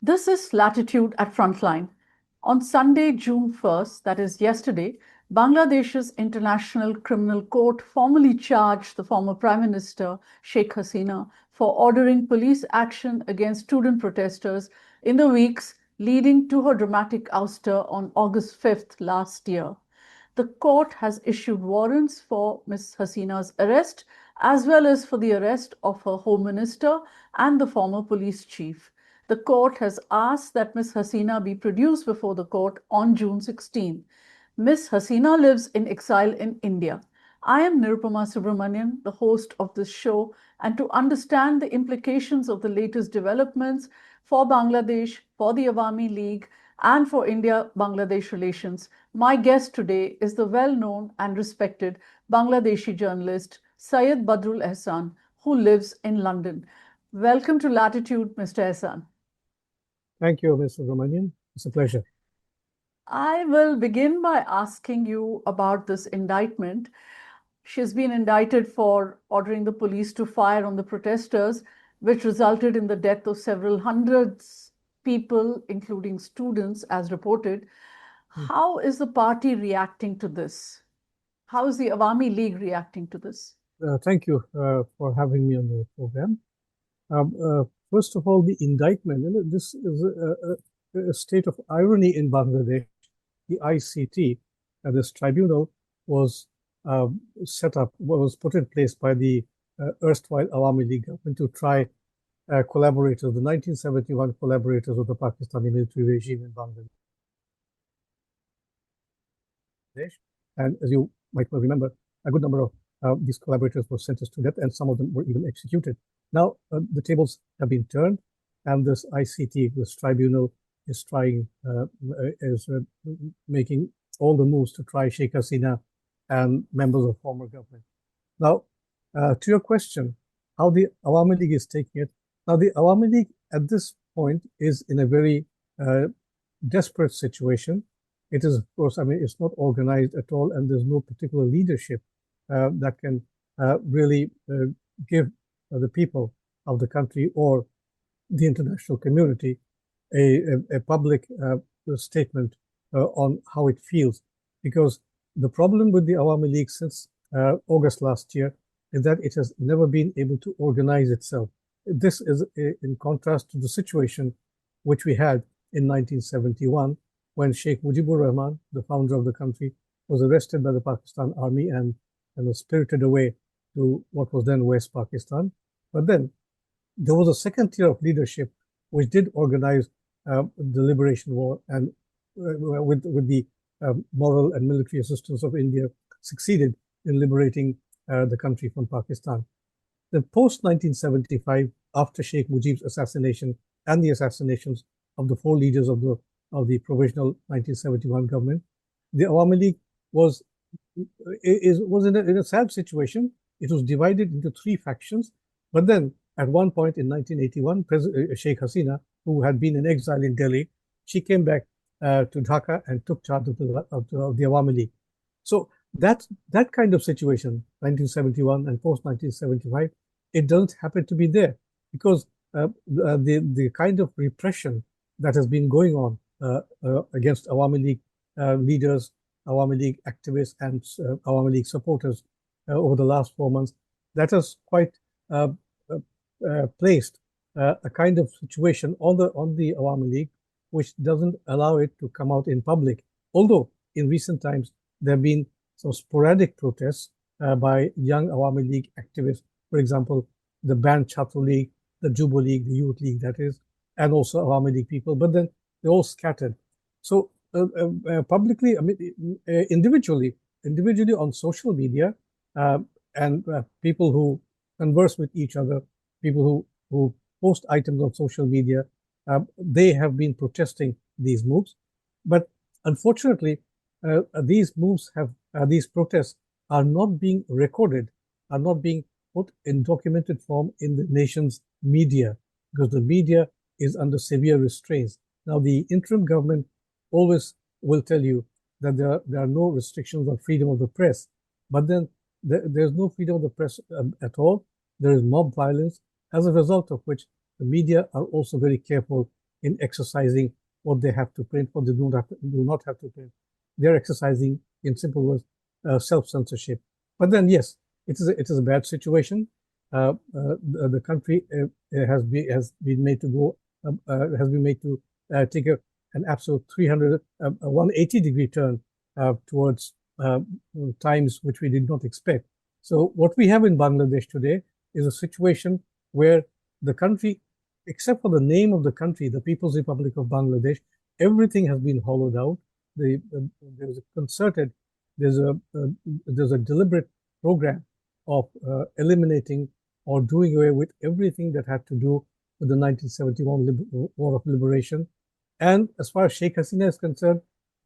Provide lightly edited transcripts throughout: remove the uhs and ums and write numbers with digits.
This is Latitude at Frontline. On Sunday, June 1st, that is yesterday, Bangladesh's International Criminal Court formally charged the former Prime Minister Sheikh Hasina for ordering police action against student protesters in the weeks leading to her dramatic ouster on August 5th last year. The court has issued warrants for Ms. Hasina's arrest, as well as for the arrest of her Home Minister and the former police chief. The court has asked that Ms. Hasina be produced before the court on June 16. Ms. Hasina lives in exile in India. I am Nirupama Subramanian, the host of this show, and to understand the implications of the latest developments for Bangladesh, for the Awami League, and for India-Bangladesh relations, my guest today is the well-known and respected Bangladeshi journalist Syed Badrul Ahsan, who lives in London. Welcome to Latitude, Mr. Ahsan. Thank you, Mr. Romanian. It's a pleasure. I will begin by asking you about this indictment. She's been indicted for ordering the police to fire on the protesters, which resulted in the death of several hundreds people, including students, as reported. How is the party reacting to this? How is the Awami League reacting to this? Thank you for having me on the program. First of all, the indictment, this is a state of irony in Bangladesh. The ICT, this tribunal, was set up, was put in place by the erstwhile Awami League government to try collaborators, the 1971 collaborators of the Pakistani military regime in Bangladesh. And as you might well remember, a good number of these collaborators were sentenced to death, and some of them were even executed. Now, the tables have been turned, and this ICT, this tribunal, is making all the moves to try Sheikh Hasina and members of former government. Now, to your question, how the Awami League is taking it. Now, the Awami League at this point is in a very desperate situation. It is, of course, it's not organized at all, and there's no particular leadership that can really give the people of the country or the international community a public statement on how it feels. Because the problem with the Awami League since August last year is that it has never been able to organize itself. This is in contrast to the situation which we had in 1971 when Sheikh Mujibur Rahman, the founder of the country, was arrested by the Pakistan army and was spirited away to what was then West Pakistan. But then there was a second tier of leadership which did organize the liberation war, and with the moral and military assistance of India, succeeded in liberating the country from Pakistan. Then post-1975, after Sheikh Mujib's assassination and the assassinations of the four leaders of the provisional 1971 government, the Awami League was in a sad situation. It was divided into three factions. But then, at one point in 1981, Sheikh Hasina, who had been in exile in Delhi, she came back to Dhaka and took charge of the Awami League. So that kind of situation, 1971 and post-1975, it doesn't happen to be there, because the kind of repression that has been going on against Awami League leaders, Awami League activists, and Awami League supporters over the last 4 months, that has quite placed a kind of situation on the Awami League which doesn't allow it to come out in public. Although in recent times there have been some sporadic protests by young Awami League activists, for example, the banned Chhatra League, the Jubo League, the Youth League, that is, and also Awami League people, but then they're all scattered. So publicly, individually on social media, and people who converse with each other, people who post items on social media, they have been protesting these moves. But unfortunately, these protests are not being recorded, are not being put in documented form in the nation's media, because the media is under severe restraints. Now, the interim government always will tell you that there are no restrictions on freedom of the press, but then there's no freedom of the press at all. There is mob violence, as a result of which the media are also very careful in exercising what they have to print, what they do not have to print. They're exercising, in simple words, self-censorship. But then, yes, it is a bad situation. The country has been made to go take an absolute 180-degree turn towards times which we did not expect. So what we have in Bangladesh today is a situation where the country, except for the name of the country, the People's Republic of Bangladesh, everything has been hollowed out. There's a concerted, there's a deliberate program of eliminating or doing away with everything that had to do with the 1971 War of Liberation. And as far as Sheikh Hasina is concerned,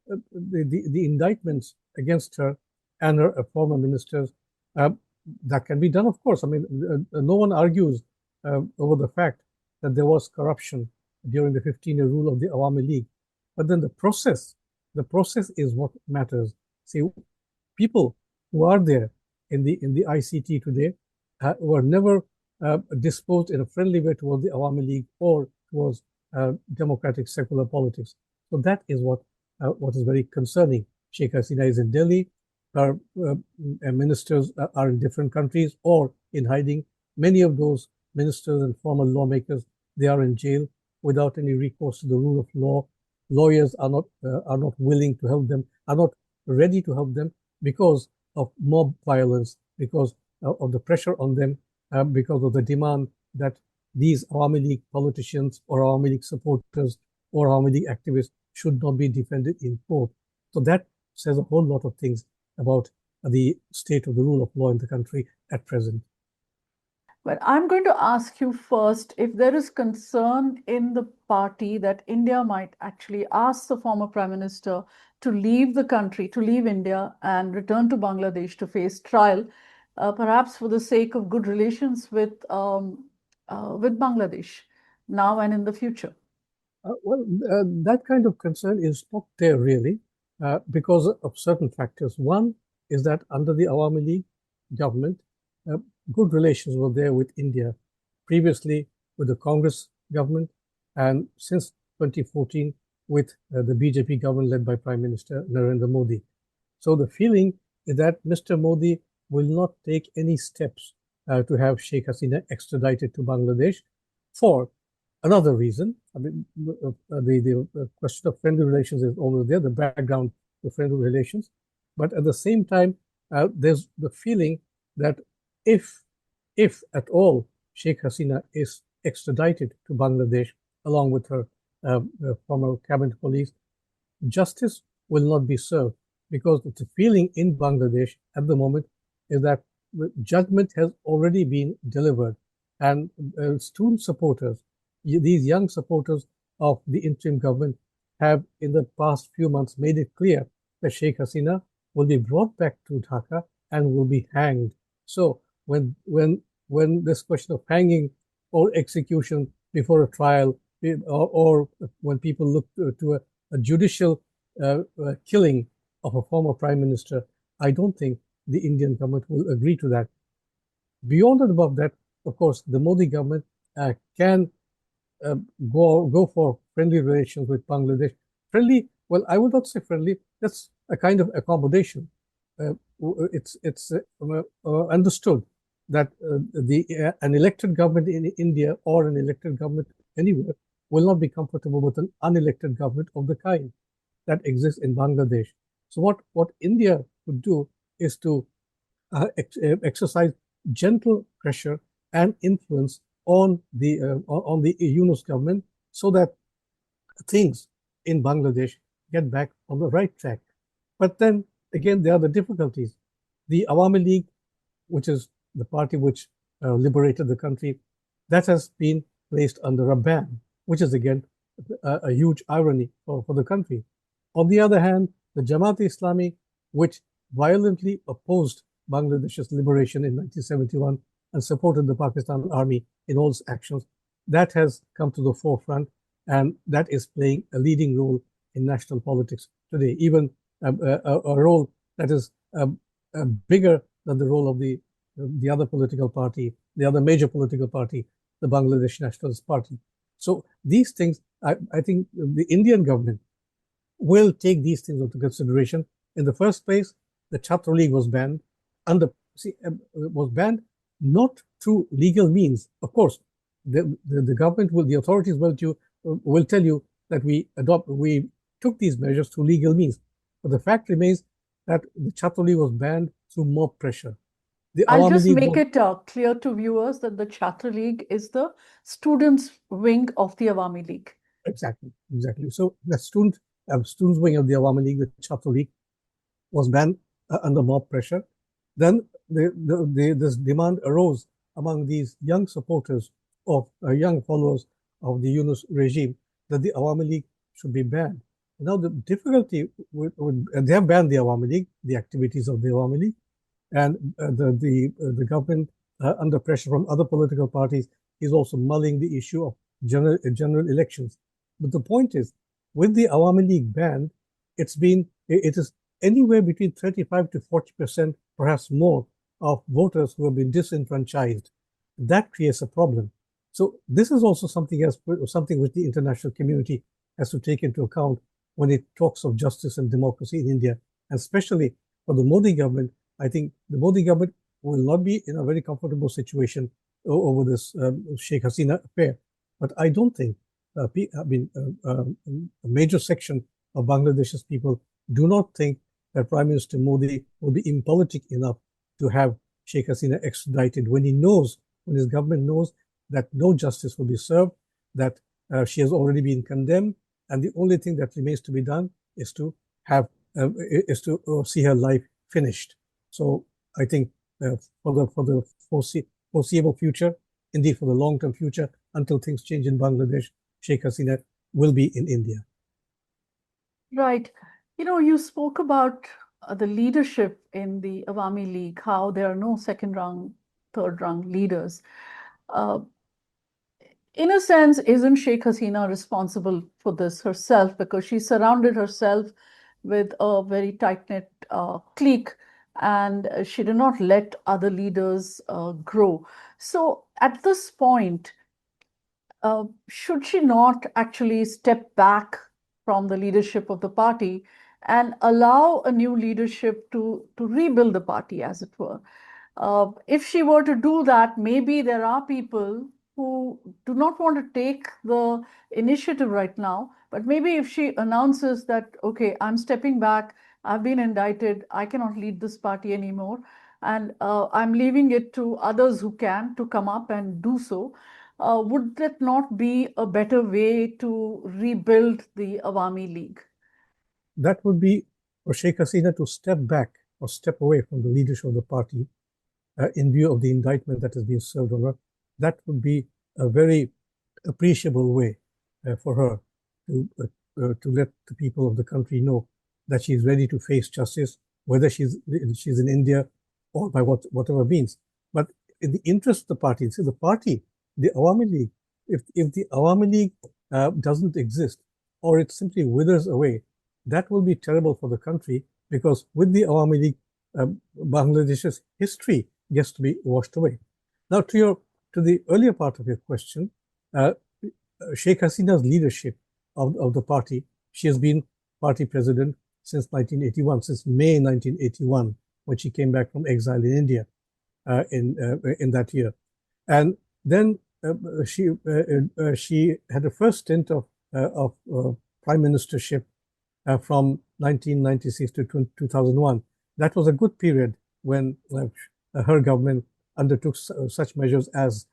the indictments against her and her former ministers, that can be done, of course. I mean, no one argues over the fact that there was corruption during the 15-year rule of the Awami League. But then the process is what matters. See, people who are there in the ICT today were never disposed in a friendly way towards the Awami League or towards democratic secular politics. So that is what is very concerning. Sheikh Hasina is in Delhi. Her ministers are in different countries or in hiding. Many of those ministers and former lawmakers, they are in jail without any recourse to the rule of law. Lawyers are not willing to help them, are not ready to help them because of mob violence, because of the pressure on them, because of the demand that these Awami League politicians or Awami League supporters or Awami League activists should not be defended in court. So that says a whole lot of things about the state of the rule of law in the country at present. But I'm going to ask you first if there is concern in the party that India might actually ask the former Prime Minister to leave the country, to leave India and return to Bangladesh to face trial, perhaps for the sake of good relations with Bangladesh now and in the future. That kind of concern is not there really because of certain factors. One is that under the Awami League government, good relations were there with India, previously with the Congress government, and since 2014 with the BJP government led by Prime Minister Narendra Modi. So the feeling is that Mr. Modi will not take any steps to have Sheikh Hasina extradited to Bangladesh for another reason. I mean, the question of friendly relations is always there, the background to friendly relations. But at the same time, there's the feeling that if at all Sheikh Hasina is extradited to Bangladesh along with her former cabinet colleagues, justice will not be served because the feeling in Bangladesh at the moment is that the judgment has already been delivered, and student supporters, these young supporters of the interim government, have in the past few months made it clear that Sheikh Hasina will be brought back to Dhaka and will be hanged. So when this question of hanging or execution before a trial, or when people look to a judicial killing of a former prime minister, I don't think the Indian government will agree to that. Beyond and above that, of course, the Modi government can go for friendly relations with Bangladesh. Friendly, well, I would not say friendly. That's a kind of accommodation. It's understood that an elected government in India or an elected government anywhere will not be comfortable with an unelected government of the kind that exists in Bangladesh. So what India would do is to exercise gentle pressure and influence on the Yunus government so that things in Bangladesh get back on the right track. But then again, there are the difficulties. The Awami League, which is the party which liberated the country, that has been placed under a ban, which is again a huge irony for the country. On the other hand, the Jamaat-e-Islami, which violently opposed Bangladesh's liberation in 1971 and supported the Pakistan army in all its actions, that has come to the forefront, and that is playing a leading role in national politics today, even a role that is bigger than the role of the other political party, the other major political party, the Bangladesh Nationalist Party. So these things, I think the Indian government will take these things into consideration. In the first place, the Chhatra League was banned, was banned not through legal means. Of course, the government will, the authorities will tell you that we took these measures through legal means. But the fact remains that the Chhatra League was banned through mob pressure. I'll just make it clear to viewers that the Chhatra League is the students' wing of the Awami League. Exactly. So the students wing of the Awami League, the Chhatra League, was banned under mob pressure. Then this demand arose among these young supporters of young followers of the Yunus regime that the Awami League should be banned. Now the difficulty they have banned the Awami League, the activities of the Awami League, and the government, under pressure from other political parties, is also mulling the issue of general elections. But the point is, with the Awami League banned, it is anywhere between 35 to 40%, perhaps more, of voters who have been disenfranchised. That creates a problem. So this is also something which the international community has to take into account when it talks of justice and democracy in India, and especially for the Modi government. I think the Modi government will not be in a very comfortable situation over this Sheikh Hasina affair. But I don't think, a major section of Bangladesh's people do not think that Prime Minister Modi will be impolitic enough to have Sheikh Hasina extradited when his government knows that no justice will be served, that she has already been condemned, and the only thing that remains to be done is to see her life finished. So I think for the foreseeable future, indeed for the long-term future, until things change in Bangladesh, Sheikh Hasina will be in India. Right. You spoke about the leadership in the Awami League, how there are no second-rung, third-rung leaders. In a sense, isn't Sheikh Hasina responsible for this herself, because she surrounded herself with a very tight-knit clique, and she did not let other leaders grow. So at this point, should she not actually step back from the leadership of the party and allow a new leadership to rebuild the party, as it were? If she were to do that, maybe there are people who do not want to take the initiative right now, but maybe if she announces that, okay, I'm stepping back, I've been indicted, I cannot lead this party anymore, and I'm leaving it to others who can to come up and do so, would that not be a better way to rebuild the Awami League? That would be for Sheikh Hasina to step back or step away from the leadership of the party in view of the indictment that has been served on her. That would be a very appreciable way for her to let the people of the country know that she is ready to face justice, whether she's in India or by whatever means. But in the interest of the party, the Awami League, if the Awami League doesn't exist, or it simply withers away, that will be terrible for the country, because with the Awami League, Bangladesh's history gets to be washed away. Now, to the earlier part of your question, Sheikh Hasina's leadership of the party, she has been party president since 1981, since May 1981, when she came back from exile in India in that year. And then she had a first stint of prime ministership from 1996 to 2001. That was a good period when her government undertook such measures as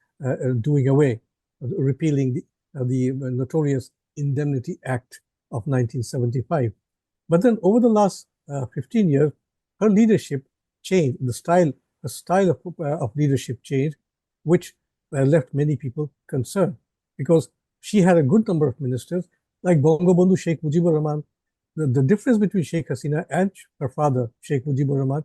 repealing the notorious Indemnity Act of 1975. But then over the last 15 years, her leadership changed. The style of leadership changed, which left many people concerned, because she had a good number of ministers, like Bangabandhu Sheikh Mujibur Rahman. The difference between Sheikh Hasina and her father, Sheikh Mujibur Rahman,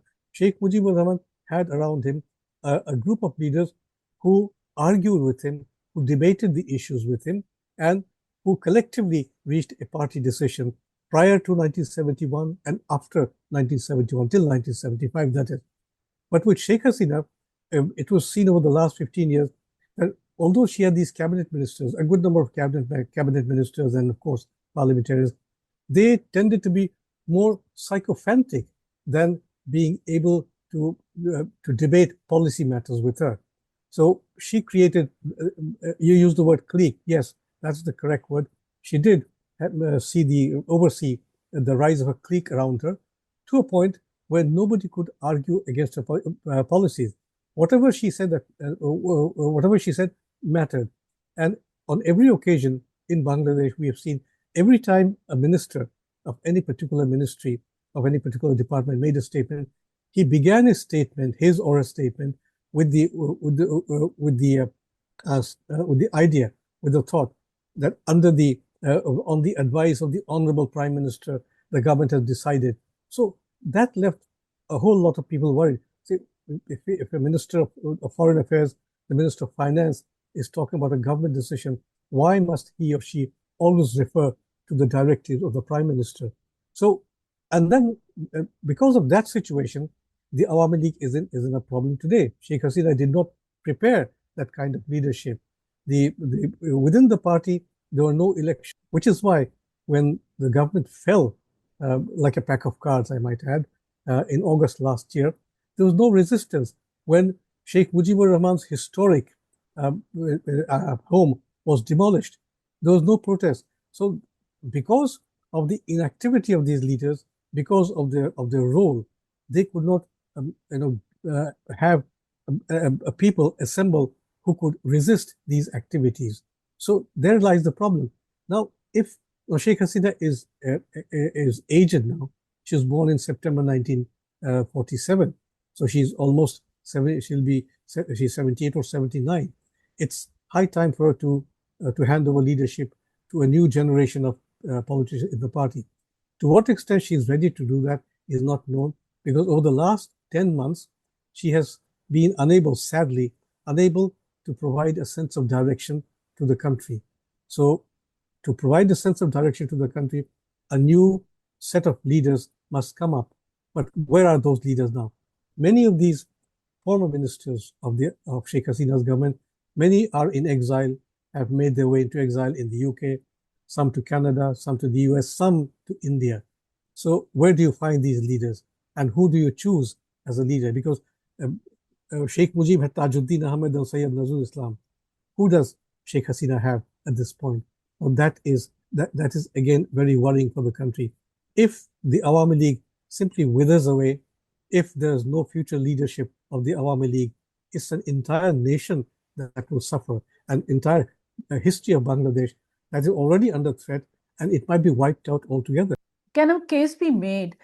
had around him a group of leaders who argued with him, who debated the issues with him, and who collectively reached a party decision prior to 1971 and after 1971, till 1975, that is. But with Sheikh Hasina, it was seen over the last 15 years that although she had these cabinet ministers, a good number of cabinet ministers, and of course parliamentarians, they tended to be more sycophantic than being able to debate policy matters with her. So she created, you used the word clique. Yes, that's the correct word. She did oversee the rise of a clique around her to a point where nobody could argue against her policies. Whatever she said mattered. And on every occasion in Bangladesh, we have seen every time a minister of any particular ministry, of any particular department made a statement, he began his statement, his or her statement, with the idea, with the thought that on the advice of the Honorable Prime Minister, the government has decided. So that left a whole lot of people worried. See, if a Minister of Foreign Affairs, the Minister of Finance is talking about a government decision, why must he or she always refer to the directives of the Prime Minister? So, and then because of that situation, the Awami League is in a problem today. Sheikh Hasina did not prepare that kind of leadership. Within the party, there were no elections, which is why when the government fell, like a pack of cards, I might add, in August last year, there was no resistance. When Sheikh Mujibur Rahman's historic home was demolished, there was no protest. So because of the inactivity of these leaders, because of their role, they could not have people assemble who could resist these activities. So there lies the problem. Now, if Sheikh Hasina is aged now, she was born in September 1947, so she's almost she's 78 or 79. It's high time for her to hand over leadership to a new generation of politicians in the party. To what extent she's ready to do that is not known, because over the last 10 months, she has been sadly unable to provide a sense of direction to the country. So to provide a sense of direction to the country, a new set of leaders must come up. But where are those leaders now? Many of these former ministers of Sheikh Hasina's government, many are in exile, have made their way into exile in the UK, some to Canada, some to the US, some to India. So where do you find these leaders? And who do you choose as a leader? Because Sheikh Mujib had Tajuddin Ahmed and Syed Nazrul Islam. Who does Sheikh Hasina have at this point? Well, that is again very worrying for the country. If the Awami League simply withers away, if there's no future leadership of the Awami League, it's an entire nation that will suffer, an entire history of Bangladesh that is already under threat, and it might be wiped out altogether. Can a case be made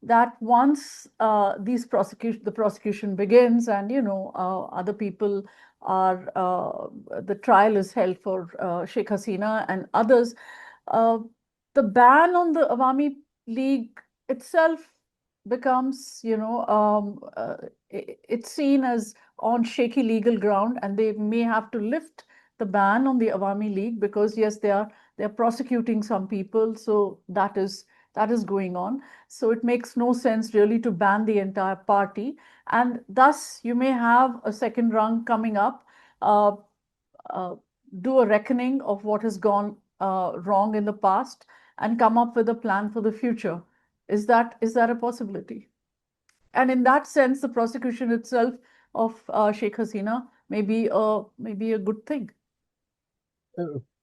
that once the prosecution begins and other people are the trial is held for Sheikh Hasina and others, the ban on the Awami League itself becomes it's seen as on shaky legal ground, and they may have to lift the ban on the Awami League because yes, they're prosecuting some people, so that is going on. So it makes no sense really to ban the entire party, and thus you may have a second rung coming up, do a reckoning of what has gone wrong in the past and come up with a plan for the future. Is that a possibility? And in that sense, the prosecution itself of Sheikh Hasina may be a good thing.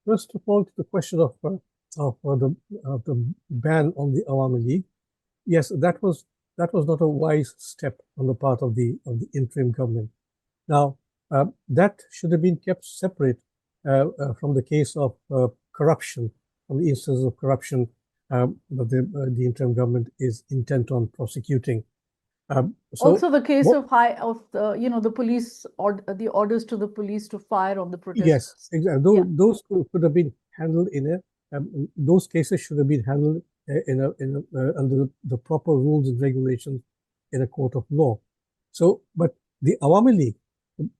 First of all, to the question of the ban on the Awami League, yes, that was not a wise step on the part of the interim government. Now, that should have been kept separate from the case of corruption, from the instances of corruption that the interim government is intent on prosecuting. Also, the case of the police or the orders to the police to fire on the protesters. Yes, exactly. Those could have been handled those cases should have been handled under the proper rules and regulations in a court of law. So, but the Awami League,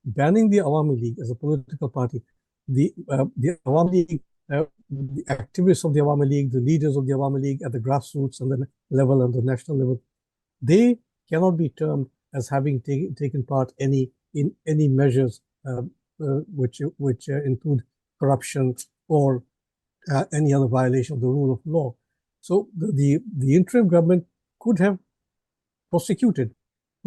banning the Awami League as a political party, the Awami League, the activists of the Awami League, the leaders of the Awami League at the grassroots and the level and the national level, they cannot be termed as having taken part in any measures which include corruption or any other violation of the rule of law. So the interim government could have prosecuted,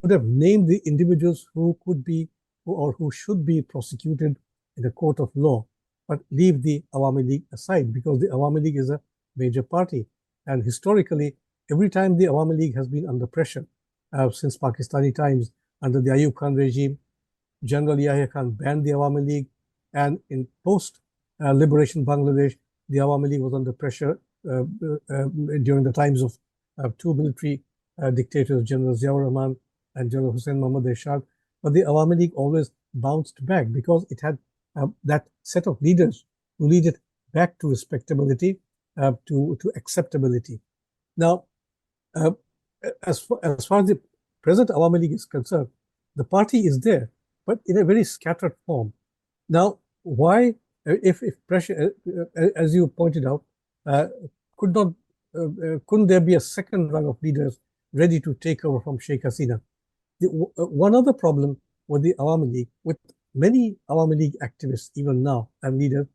could have named the individuals who could be or who should be prosecuted in a court of law, but leave the Awami League aside, because the Awami League is a major party. And historically, every time the Awami League has been under pressure, since Pakistani times, under the Ayub Khan regime, General Yahya Khan banned the Awami League, and in post-liberation Bangladesh, the Awami League was under pressure during the times of two military dictators, General Ziaur Rahman and General Hussein Muhammad Ershad. But the Awami League always bounced back because it had that set of leaders who lead it back to respectability, to acceptability. Now, as far as the present Awami League is concerned, the party is there, but in a very scattered form. Now, why, if pressure, as you pointed out, couldn't there be a second rung of leaders ready to take over from Sheikh Hasina? One other problem with the Awami League, with many Awami League activists even now and leaders,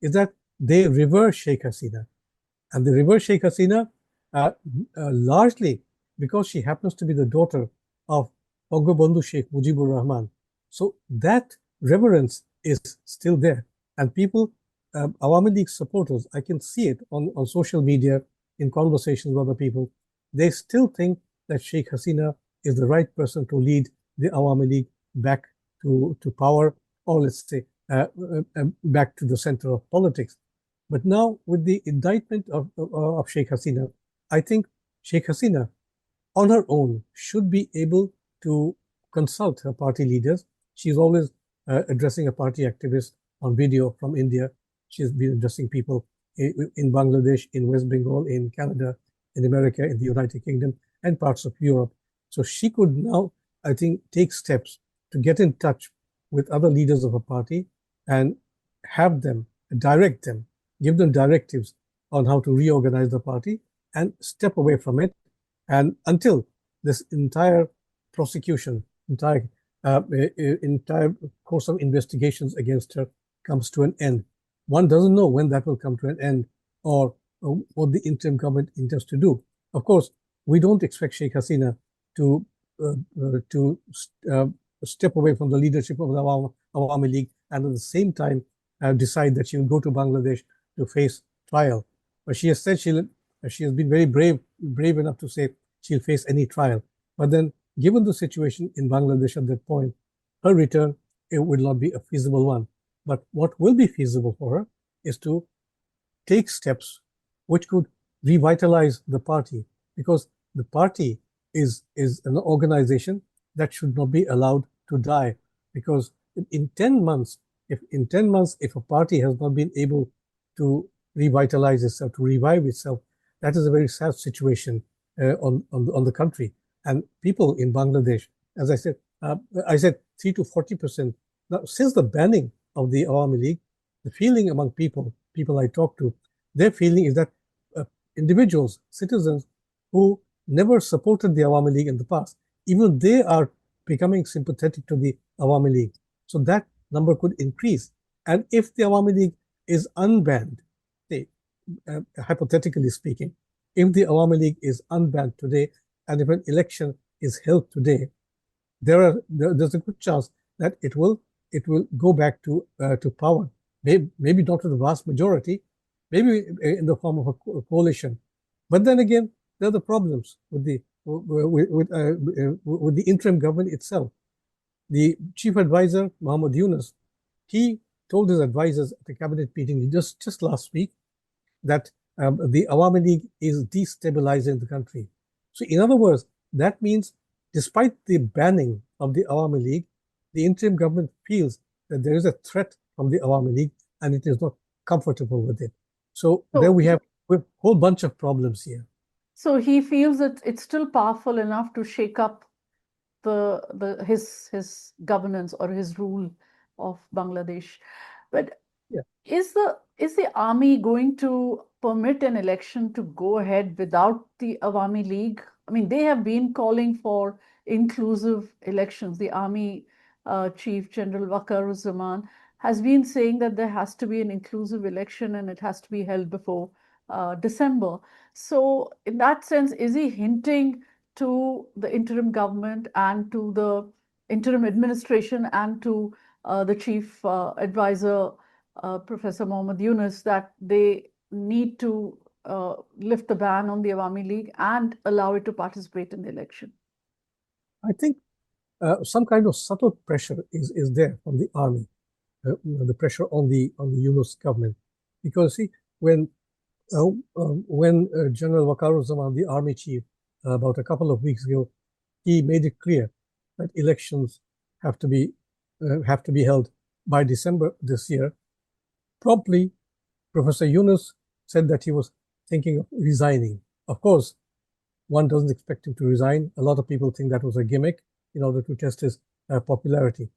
is that they revere Sheikh Hasina. And they revere Sheikh Hasina largely because she happens to be the daughter of Bangabandhu Sheikh Mujibur Rahman. So that reverence is still there. And people, Awami League supporters, I can see it on social media, in conversations with other people, they still think that Sheikh Hasina is the right person to lead the Awami League back to power, or let's say back to the center of politics. But now with the indictment of Sheikh Hasina, I think Sheikh Hasina on her own should be able to consult her party leaders. She's always addressing a party activist on video from India. She's been addressing people in Bangladesh, in West Bengal, in Canada, in America, in the United Kingdom, and parts of Europe. So she could now, I think, take steps to get in touch with other leaders of a party and have them, direct them, give them directives on how to reorganize the party and step away from it. And until this entire prosecution, entire course of investigations against her comes to an end. One doesn't know when that will come to an end or what the interim government intends to do. Of course, we don't expect Sheikh Hasina to step away from the leadership of the Awami League and at the same time decide that she will go to Bangladesh to face trial. But she has said she has been very brave enough to say she'll face any trial. But then, given the situation in Bangladesh at that point, her return, it would not be a feasible one. But what will be feasible for her is to take steps which could revitalize the party, because the party is an organization that should not be allowed to die. Because in 10 months, if a party has not been able to revitalize itself, to revive itself, that is a very sad situation on the country. And people in Bangladesh, as I said 3 to 40%. Now, since the banning of the Awami League, the feeling among people I talk to, their feeling is that individuals, citizens who never supported the Awami League in the past, even they are becoming sympathetic to the Awami League. So that number could increase. And if the Awami League is unbanned, say, hypothetically speaking, if the Awami League is unbanned today, and if an election is held today, there's a good chance that it will go back to power. Maybe not to the vast majority, maybe in the form of a coalition. But then again, there are the problems with the interim government itself. The chief advisor, Muhammad Yunus, he told his advisors at a cabinet meeting just last week that the Awami League is destabilizing the country. So in other words, that means despite the banning of the Awami League, the interim government feels that there is a threat from the Awami League and it is not comfortable with it. So there we have a whole bunch of problems here. So he feels that it's still powerful enough to shake up his governance or his rule of Bangladesh. But yeah. Is the army going to permit an election to go ahead without the Awami League? I mean, they have been calling for inclusive elections. The army chief, General Waqar Zaman, has been saying that there has to be an inclusive election and it has to be held before December. So in that sense, is he hinting to the interim government and to the interim administration and to the chief advisor, Professor Mohammad Yunus, that they need to lift the ban on the Awami League and allow it to participate in the election? I think some kind of subtle pressure is there from the army, the pressure on the Yunus government, because see, when General Waqaruzzaman, the army chief, about a couple of weeks ago, he made it clear that elections have to be held by December this year. Promptly, Professor Yunus said that he was thinking of resigning. Of course, one doesn't expect him to resign. A lot of people think that was a gimmick in order to test his popularity.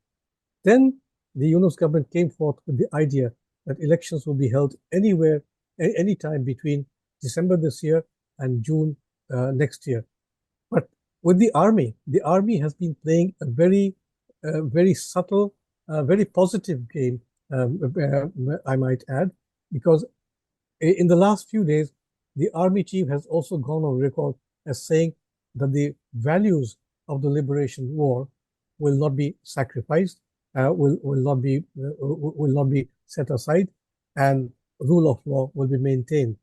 Then the Yunus government came forth with the idea that elections will be held anywhere, any time between December this year and June next year. But with the army has been playing a very subtle, very positive game, I might add, because in the last few days, the army chief has also gone on record as saying that the values of the liberation war will not be sacrificed, will not be set aside, and rule of law will be maintained.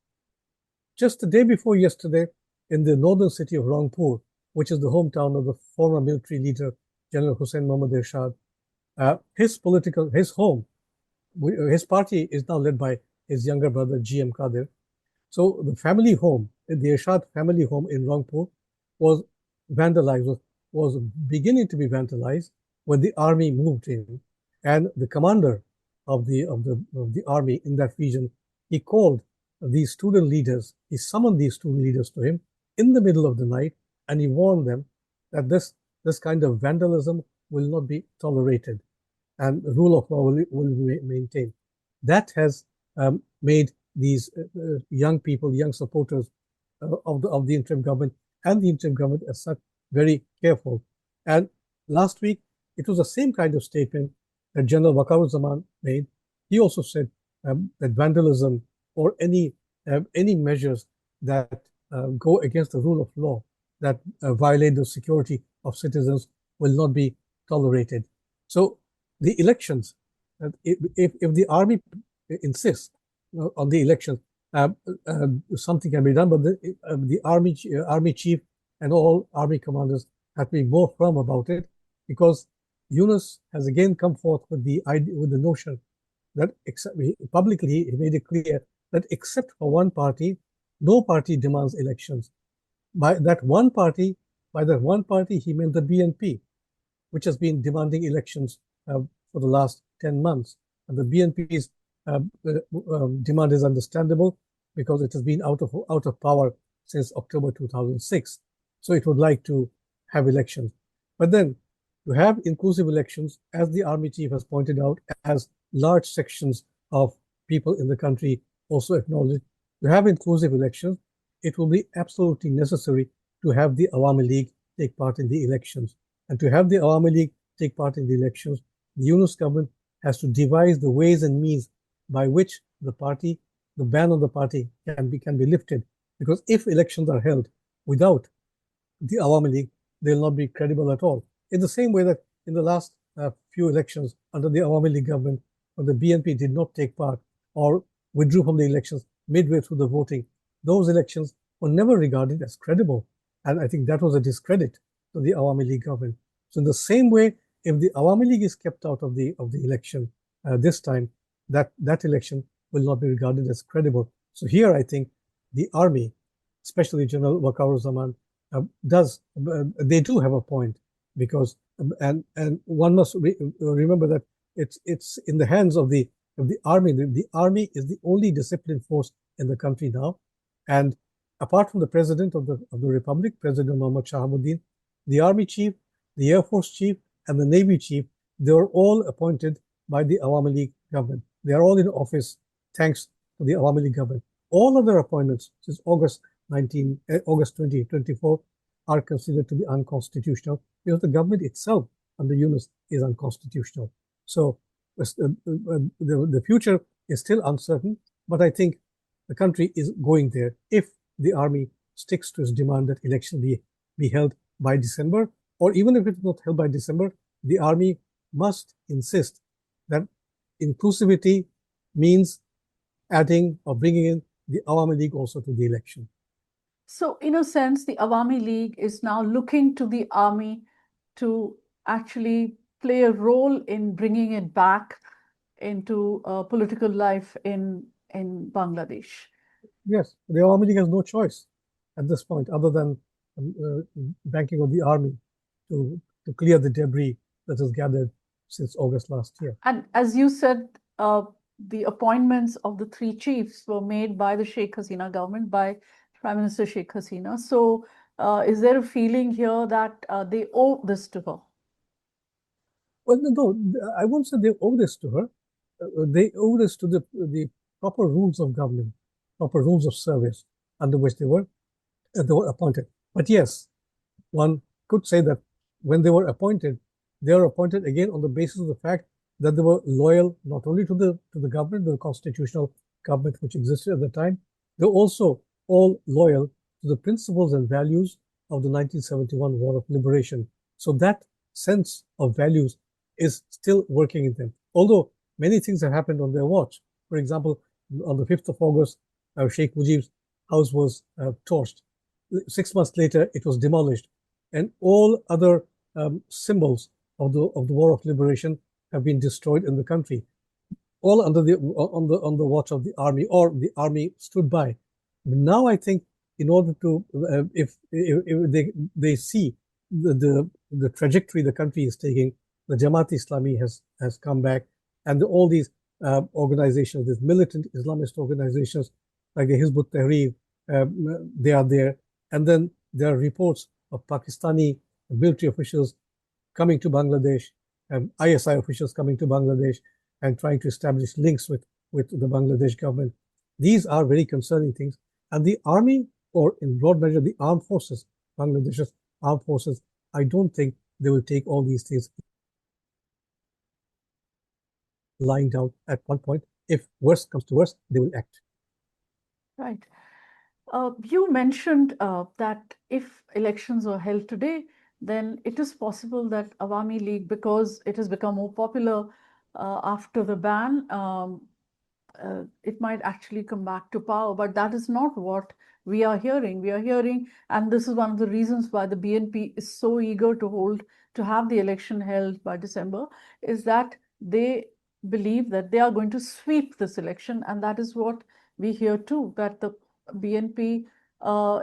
Just the day before yesterday, in the northern city of Rangpur, which is the hometown of the former military leader General Hussain Mohammad Ershad, his party is now led by his younger brother G.M. Qadir. So the family home, the Ershad family home in Rangpur, was vandalized, was beginning to be vandalized when the army moved in, and the commander of the army in that region, he called these student leaders, he summoned these student leaders to him in the middle of the night, and he warned them that this kind of vandalism will not be tolerated, and the rule of law will be maintained. That has made these young people, young supporters of the interim government and the interim government as such very careful. And last week, it was the same kind of statement that General Waqaruzzaman made. He also said that vandalism or any measures that go against the rule of law, that violate the security of citizens, will not be tolerated. So the elections, if the army insists on the elections, something can be done, but the army chief and all army commanders have to be more firm about it, because Yunus has again come forth with the notion that publicly he made it clear that except for one party, no party demands elections. By that one party, he meant the BNP, which has been demanding elections for the last 10 months. And the BNP's demand is understandable because it has been out of power since October 2006. So it would like to have elections. But then to have inclusive elections, as the army chief has pointed out, as large sections of people in the country also acknowledge, to have inclusive elections, it will be absolutely necessary to have the Awami League take part in the elections. And to have the Awami League take part in the elections, the Yunus government has to devise the ways and means by which the ban on the party can be lifted. Because if elections are held without the Awami League, they'll not be credible at all. In the same way that in the last few elections under the Awami League government, when the BNP did not take part or withdrew from the elections midway through the voting, those elections were never regarded as credible. And I think that was a discredit to the Awami League government. So in the same way, if the Awami League is kept out of the election this time, that election will not be regarded as credible. So here I think the army, especially General Waqaruzzaman, they do have a point, because and one must remember that it's in the hands of the army. The army is the only disciplined force in the country now, and apart from the president of the republic, President Mohammad Shahabuddin, the army chief, the air force chief, and the navy chief, they were all appointed by the Awami League government. They are all in office thanks to the Awami League government. All other appointments since August 2024 are considered to be unconstitutional, because the government itself under Yunus is unconstitutional. So the future is still uncertain, but I think the country is going there if the army sticks to its demand that election be held by December, or even if it's not held by December, the army must insist that inclusivity means adding or bringing in the Awami League also to the election. So, in a sense, the Awami League is now looking to the army to actually play a role in bringing it back into political life in Bangladesh. Yes, the Awami League has no choice at this point other than banking on the army to clear the debris that has gathered since August last year. And as you said, the appointments of the three chiefs were made by the Sheikh Hasina government, by Prime Minister Sheikh Hasina. So is there a feeling here that they owe this to her? Well, no, I won't say they owe this to her. They owe this to the proper rules of government, proper rules of service under which they were appointed. But yes, one could say that when they were appointed again on the basis of the fact that they were loyal not only to the government, the constitutional government which existed at the time, they were also all loyal to the principles and values of the 1971 War of Liberation. So that sense of values is still working in them. Although many things have happened on their watch. For example, on the 5th of August, Sheikh Mujib's house was torched. 6 months later, it was demolished. And all other symbols of the War of Liberation have been destroyed in the country, all under on the watch of the army, or the army stood by. Now I think in order to, if they see the trajectory the country is taking, the Jamaat-e-Islami has come back, and all these organizations, these militant Islamist organizations like the Hizb ut-Tahrir, they are there. And then there are reports of Pakistani military officials coming to Bangladesh, ISI officials coming to Bangladesh and trying to establish links with the Bangladesh government. These are very concerning things. And the army, or in broad measure, the armed forces, Bangladesh's armed forces, I don't think they will take all these things lying down at one point. If worse comes to worse, they will act. Right. You mentioned that if elections are held today, then it is possible that Awami League, because it has become more popular after the ban, it might actually come back to power. But that is not what we are hearing. We are hearing, and this is one of the reasons why the BNP is so eager to have the election held by December, is that they believe that they are going to sweep this election. And that is what we hear too, that the BNP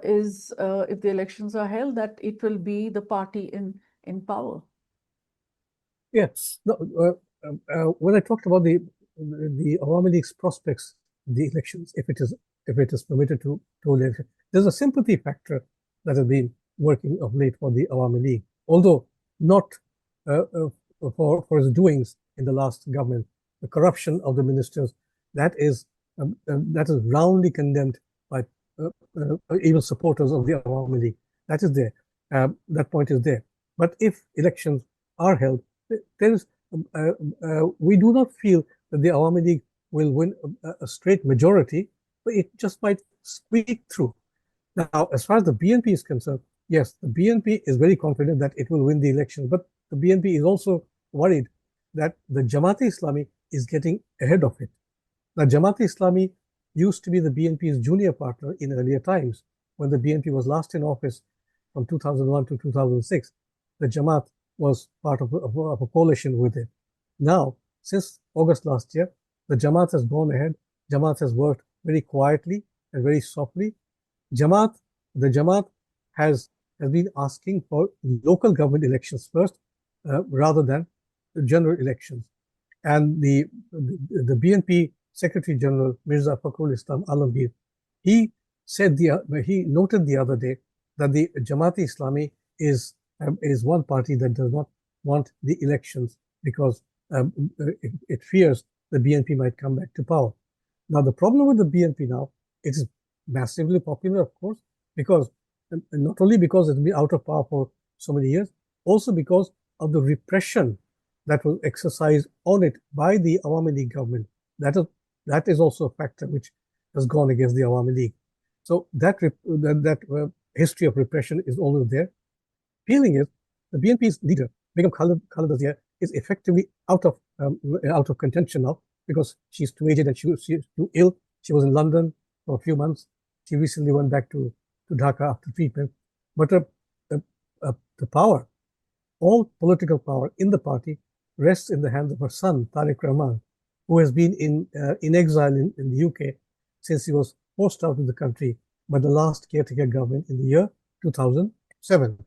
is, if the elections are held, that it will be the party in power. Yes. No, when I talked about the Awami League's prospects, the elections, if it is permitted to election, there's a sympathy factor that has been working of late for the Awami League, although not for its doings in the last government. The corruption of the ministers, that is roundly condemned by even supporters of the Awami League. That is there. That point is there. But if elections are held, there is we do not feel that the Awami League will win a straight majority, but it just might squeak through. Now, as far as the BNP is concerned, yes, the BNP is very confident that it will win the election, but the BNP is also worried that the Jamaat-e-Islami is getting ahead of it. Now, Jamaat-e-Islami used to be the BNP's junior partner in earlier times. When the BNP was last in office from 2001 to 2006, the Jamaat was part of a coalition with it. Now, since August last year, the Jamaat has gone ahead. Jamaat has worked very quietly and very softly. The Jamaat has been asking for local government elections first, rather than the general elections. And the BNP Secretary General Mirza Fakhrul Islam Alamgir, he noted the other day that the Jamaat-e-Islami is one party that does not want the elections because it fears the BNP might come back to power. Now, the problem with the BNP now, it is massively popular, of course, because not only because it's been out of power for so many years, also because of the repression that was exercised on it by the Awami League government. That is also a factor which has gone against the Awami League. So that history of repression is always there. Feeling is the BNP's leader, Begum Khaleda, is effectively out of contention now because she's too aged and she's too ill. She was in London for a few months. She recently went back to Dhaka after treatment. But the power, all political power in the party, rests in the hands of her son, Tariq Rahman, who has been in exile in the UK since he was forced out of the country by the last caretaker government in the year 2007.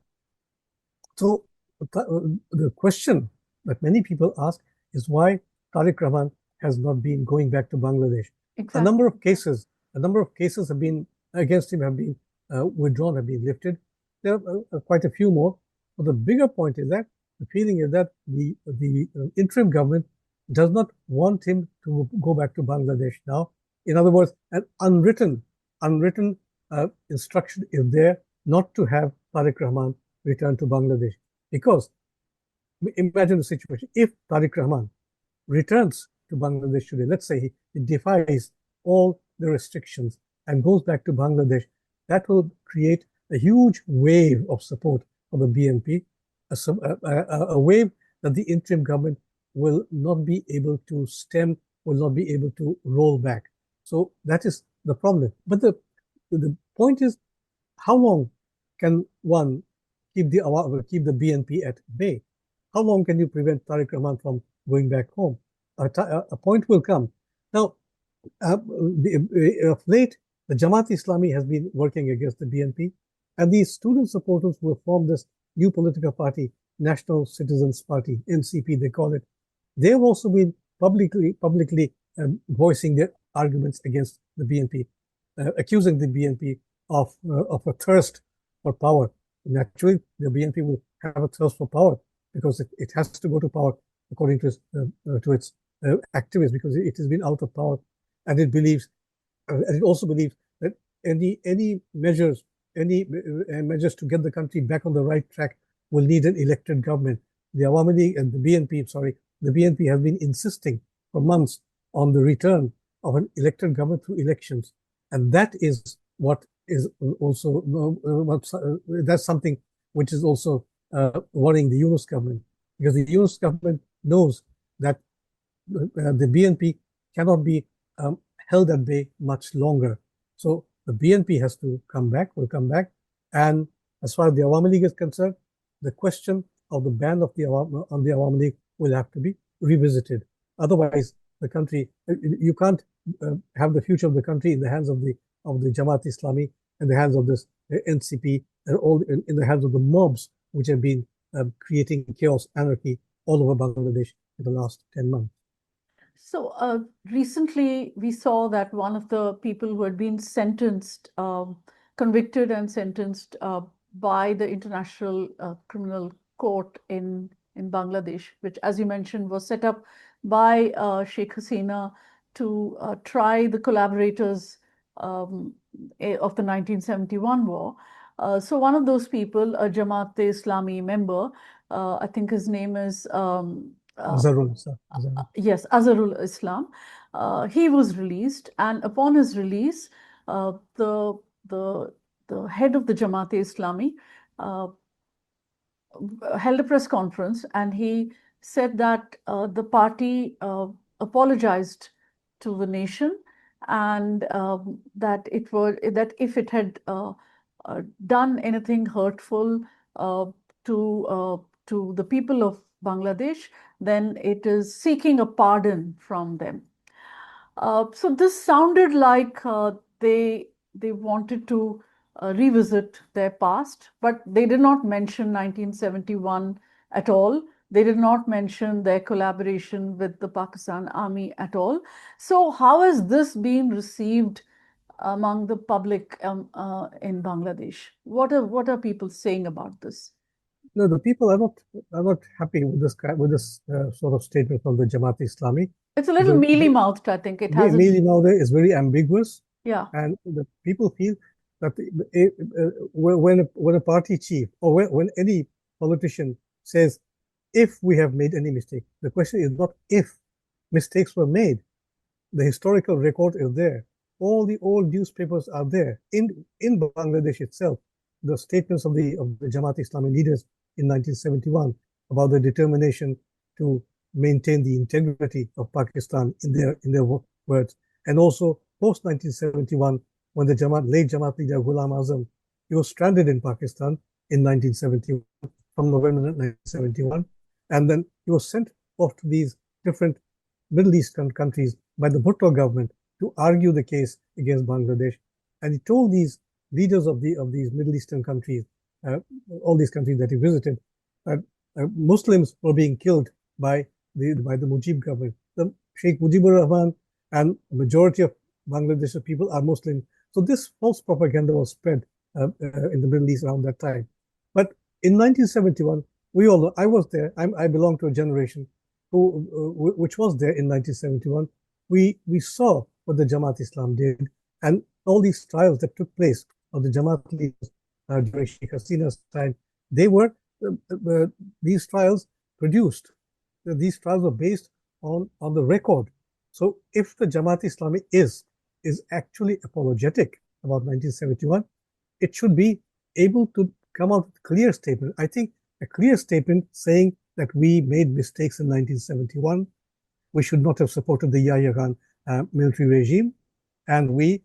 So the question that many people ask is why Tariq Rahman has not been going back to Bangladesh. Exactly. A number of cases have been against him, have been withdrawn, have been lifted. There are quite a few more. But the bigger point is that the feeling is that the interim government does not want him to go back to Bangladesh now. In other words, an unwritten instruction is there not to have Tariq Rahman return to Bangladesh. Because imagine the situation. If Tariq Rahman returns to Bangladesh today, let's say he defies all the restrictions and goes back to Bangladesh, that will create a huge wave of support for the BNP, a wave that the interim government will not be able to stem, will not be able to roll back. So that is the problem. But the point is, how long can one keep the BNP at bay? How long can you prevent Tariq Rahman from going back home? A point will come. Now, of late, the Jamaat-e-Islami has been working against the BNP, and these student supporters who have formed this new political party, National Citizens Party, NCP, they call it. They have also been publicly voicing their arguments against the BNP, accusing the BNP of a thirst for power. Naturally, the BNP will have a thirst for power because it has to go to power according to its activists, because it has been out of power, and it also believes that any measures to get the country back on the right track will need an elected government. The Awami League and the BNP have been insisting for months on the return of an elected government through elections, and that is what is also that's something which is also worrying the Yunus government, because the Yunus government knows that the BNP cannot be held at bay much longer. So the BNP has to will come back. And as far as the Awami League is concerned, the question of the ban of the Awami League will have to be revisited. Otherwise, the country, you can't have the future of the country in the hands of the Jamaat-e-Islami, in the hands of this NCP, and all in the hands of the mobs which have been creating chaos, anarchy all over Bangladesh in the last 10 months. So recently we saw that one of the people who had been convicted and sentenced by the International Criminal Court in Bangladesh, which, as you mentioned, was set up by Sheikh Hasina to try the collaborators of the 1971 war. So one of those people, a Jamaat-e-Islami member, I think his name is yes, Azharul Islam. He was released, and upon his release, the head of the Jamaat-e-Islami held a press conference, and he said that the party apologized to the nation, and that if it had done anything hurtful to the people of Bangladesh, then it is seeking a pardon from them. So this sounded like they wanted to revisit their past, but they did not mention 1971 at all. They did not mention their collaboration with the Pakistan Army at all. So how has this been received among the public in Bangladesh? What are people saying about this? No, the people are not happy with this sort of statement from the Jamaat-e-Islami. It's a little mealy-mouthed, I think. It has mealy-mouthed is very ambiguous. Yeah. And the people feel that when a party chief or when any politician says if we have made any mistake. The question is not if mistakes were made. The historical record is there. All the old newspapers are there. In Bangladesh itself, the statements of the Jamaat-e-Islami leaders in 1971 about their determination to maintain the integrity of Pakistan in their words, and also post 1971 when the late Jamaat leader Ghulam Azam, he was stranded in Pakistan in 1971 from November 1971, and then he was sent off to these different Middle Eastern countries by the Bhutto government to argue the case against Bangladesh. And he told these leaders of these Middle Eastern countries, all these countries that he visited, that Muslims were being killed by the Mujib government. The Sheikh Mujibur Rahman and the majority of Bangladeshi people are Muslim. So this false propaganda was spread in the Middle East around that time. But in 1971, we all know, I was there. I belong to a generation which was there in 1971. We saw what the Jamaat Islam did, and all these trials that took place of the Jamaat leaders during Sheikh Hasina's time. They were these trials produced. These trials were based on the record. So if the Jamaat Islami is actually apologetic about 1971, it should be able to come out with a clear statement. I think a clear statement saying that we made mistakes in 1971. We should not have supported the Yahya Khan military regime, and we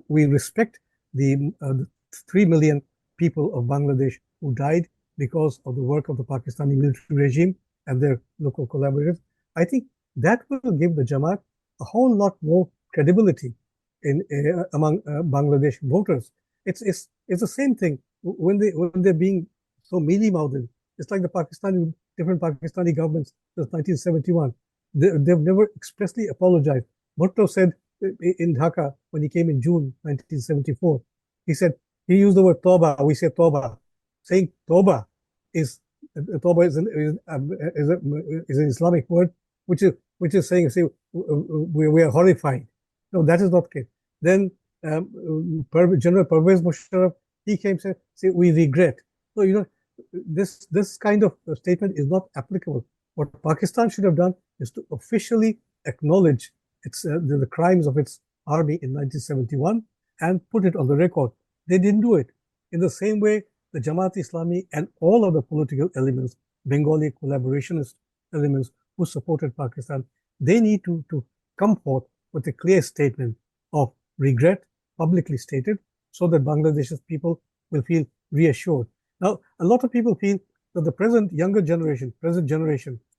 respect the 3 million people of Bangladesh who died because of the work of the Pakistani military regime and their local collaborators. I think that will give the Jamaat a whole lot more credibility among Bangladesh voters. It's the same thing when they're being so mealy-mouthed. It's like the different Pakistani governments since 1971. They've never expressly apologized. Bhutto said in Dhaka when he came in June 1974, he said, he used the word Toba, we say Toba. Saying Toba is an Islamic word, which is saying, we are horrified. No, that is not the case. Then General Pervez Musharraf, he came and said, we regret. So, this kind of statement is not applicable. What Pakistan should have done is to officially acknowledge the crimes of its army in 1971 and put it on the record. They didn't do it. In the same way, the Jamaat-e-Islami and all other political elements, Bengali collaborationist elements who supported Pakistan, they need to come forth with a clear statement of regret, publicly stated, so that Bangladesh's people will feel reassured. Now, a lot of people feel that the present generation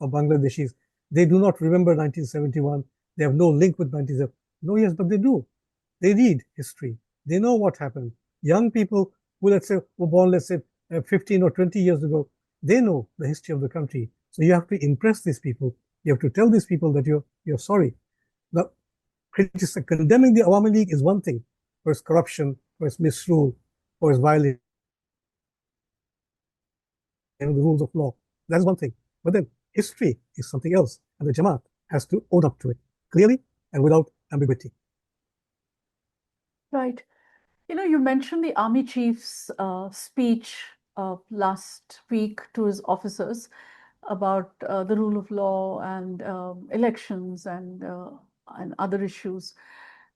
of Bangladeshis, they do not remember 1971. They have no link with 1971. No, yes, but they do. They read history. They know what happened. Young people who, let's say, were born, 15 or 20 years ago, they know the history of the country. So you have to impress these people. You have to tell these people that you're sorry. Now, condemning the Awami League is one thing, for its corruption, for its misrule, for its violation of the rules of law. That is one thing. But then history is something else, and the Jamaat has to own up to it clearly and without ambiguity. Right. You mentioned the army chief's speech last week to his officers about the rule of law and elections and other issues.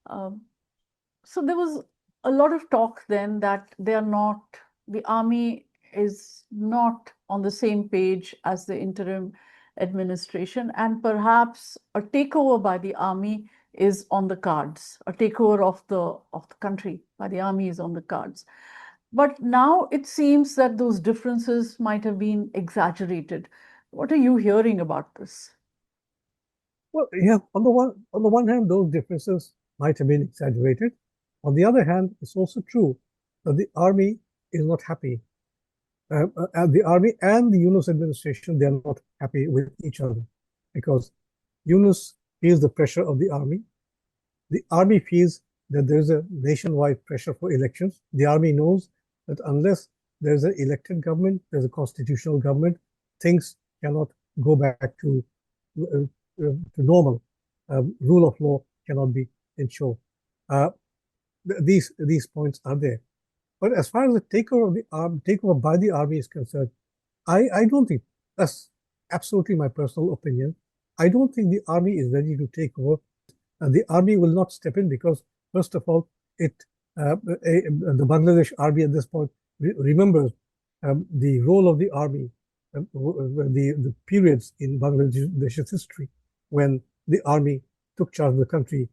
So there was a lot of talk then that the army is not on the same page as the interim administration, and perhaps a takeover by the army is on the cards. A takeover of the country by the army is on the cards. But now it seems that those differences might have been exaggerated. What are you hearing about this? Well, yeah, on the one hand, those differences might have been exaggerated. On the other hand, it's also true that the army is not happy. The army and the Yunus administration, they are not happy with each other because Yunus feels the pressure of the army. The army feels that there's a nationwide pressure for elections. The army knows that unless there's an elected government, there's a constitutional government, things cannot go back to normal. Rule of law cannot be ensured. These points are there. But as far as the takeover by the army is concerned, I don't think, that's absolutely my personal opinion. I don't think the army is ready to take over. The army will not step in because, first of all, the Bangladesh army at this point remembers the role of the army, the periods in Bangladesh's history when the army took charge of the country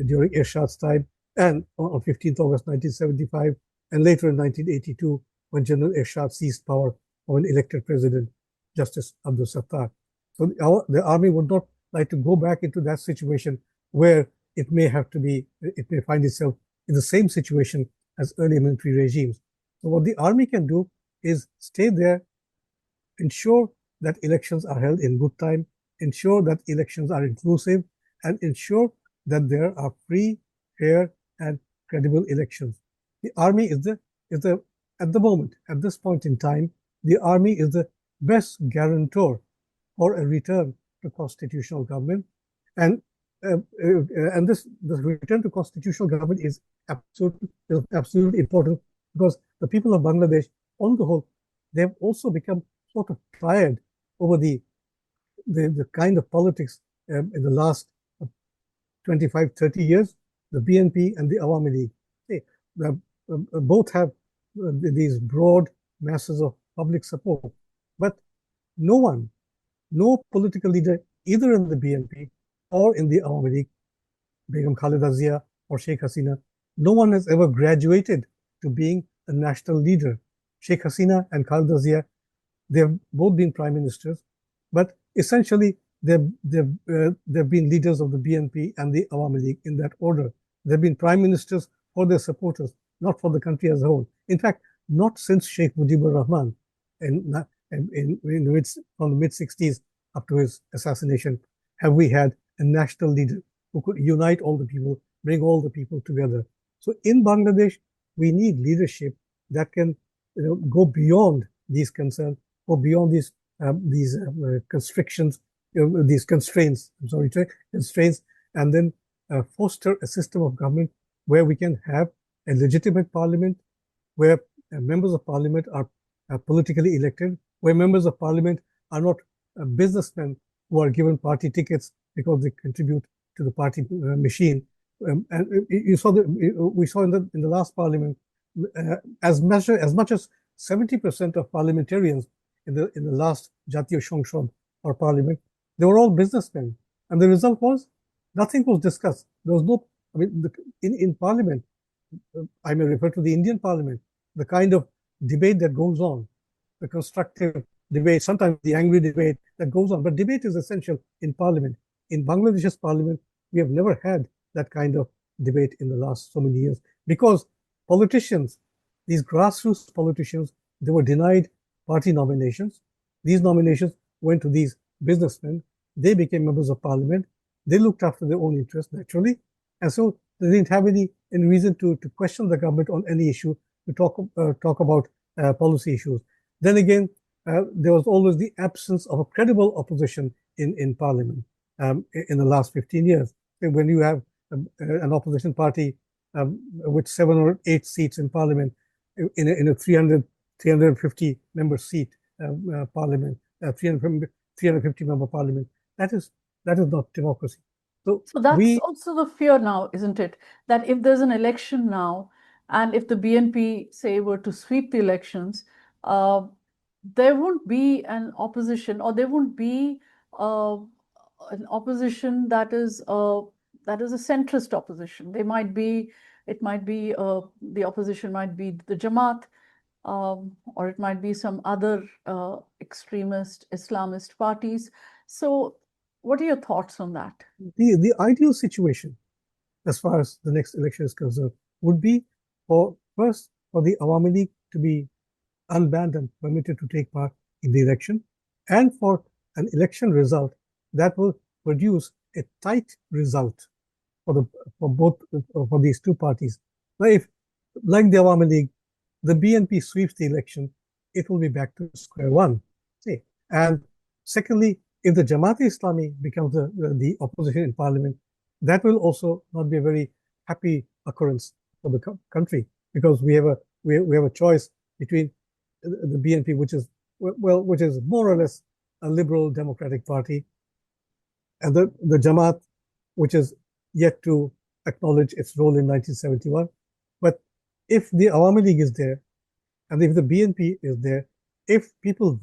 during Ershad's time, and on 15th August 1975, and later in 1982, when General Ershad seized power of an elected president, Justice Abdul Sattar. So the army would not like to go back into that situation where it may find itself in the same situation as early military regimes. So what the army can do is stay there, ensure that elections are held in good time, ensure that elections are inclusive, and ensure that there are free, fair, and credible elections. The army is at the moment, at this point in time, the army is the best guarantor for a return to constitutional government, and this return to constitutional government is absolutely important, because the people of Bangladesh, on the whole, they have also become sort of tired over the kind of politics in the last 25, 30 years. The BNP and the Awami League, both have these broad masses of public support, but no political leader, either in the BNP or in the Awami League, Begum Khaleda Zia or Sheikh Hasina, no one has ever graduated to being a national leader. Sheikh Hasina and Khaleda Zia, they've both been prime ministers, but essentially they've been leaders of the BNP and the Awami League in that order. They've been prime ministers for their supporters, not for the country as a whole. In fact, not since Sheikh Mujibur Rahman from the mid-60s up to his assassination have we had a national leader who could unite all the people, bring all the people together. So in Bangladesh, we need leadership that can go beyond these concerns, go beyond these constrictions, these constraints, constraints, and then foster a system of government where we can have a legitimate parliament, where members of parliament are politically elected, where members of parliament are not businessmen who are given party tickets because they contribute to the party machine. And we saw in the last parliament as much as 70% of parliamentarians in the last Jatiyo Shongshad or parliament, they were all businessmen, and the result was nothing was discussed. There was no, I mean, in parliament, I may refer to the Indian parliament, the kind of debate that goes on, the constructive debate, sometimes the angry debate that goes on, but debate is essential in parliament. In Bangladesh's parliament, we have never had that kind of debate in the last so many years, because politicians, these grassroots politicians, they were denied party nominations. These nominations went to these businessmen. They became members of parliament. They looked after their own interests, naturally. And so they didn't have any reason to question the government on any issue, to talk about policy issues. Then again, there was always the absence of a credible opposition in parliament in the last 15 years. When you have an opposition party with 7 or 8 seats in parliament, in a 350 member seat parliament, 350 member parliament, that is not democracy. So that's also the fear now, isn't it? That if there's an election now, and if the BNP, say, were to sweep the elections, there won't be an opposition, or there won't be an opposition that is a centrist opposition. It might be the opposition might be the Jamaat, or it might be some other extremist Islamist parties. So what are your thoughts on that? The ideal situation, as far as the next election is concerned, would be for the Awami League to be unbanned and permitted to take part in the election, and for an election result that will produce a tight result for these two parties. Now, if, like the Awami League, the BNP sweeps the election, it will be back to square one. See? And secondly, if the Jamaat-e-Islami becomes the opposition in parliament, that will also not be a very happy occurrence for the country, because we have a choice between the BNP, which is well, which is more or less a liberal democratic party, and the Jamaat, which is yet to acknowledge its role in 1971. But if the Awami League is there, and if the BNP is there, if people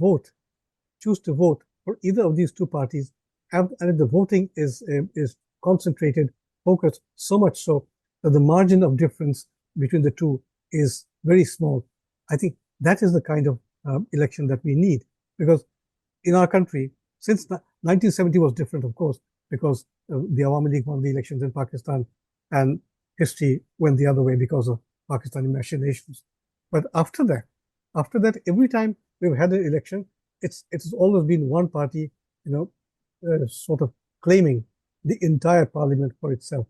choose to vote for either of these two parties, and if the voting is concentrated, focused, so much so that the margin of difference between the two is very small, I think that is the kind of election that we need. Because in our country, since 1970 was different, of course, because the Awami League won the elections in Pakistan, and history went the other way because of Pakistani machinations. But after that, every time we've had an election, it's always been one party, sort of claiming the entire parliament for itself.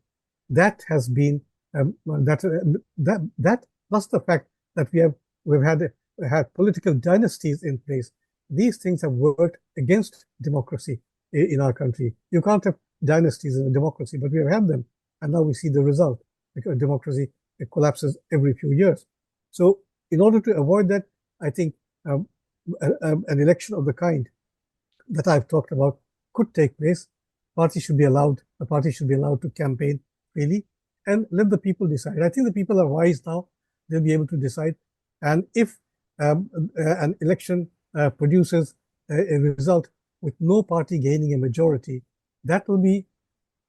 That has been that plus the fact that we've had political dynasties in place. These things have worked against democracy in our country. You can't have dynasties in a democracy, but we have had them, and now we see the result. Because democracy, it collapses every few years. So in order to avoid that, I think an election of the kind that I've talked about could take place. The party should be allowed to campaign freely and let the people decide. I think the people are wise now. They'll be able to decide. And if an election produces a result with no party gaining a majority, that will be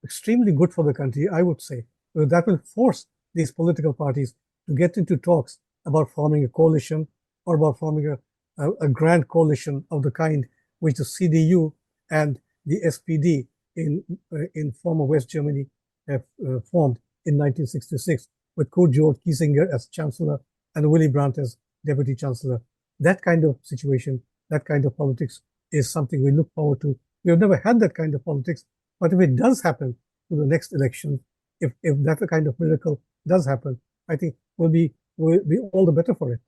extremely good for the country, I would say. That will force these political parties to get into talks about forming a coalition or about forming a grand coalition of the kind which the CDU and the SPD in former West Germany have formed in 1966, with Kurt George Kiesinger as Chancellor and Willy Brandt as Deputy Chancellor. That kind of situation, that kind of politics is something we look forward to. We have never had that kind of politics, but if it does happen to the next election, if that kind of miracle does happen, I think we'll be all the better for it.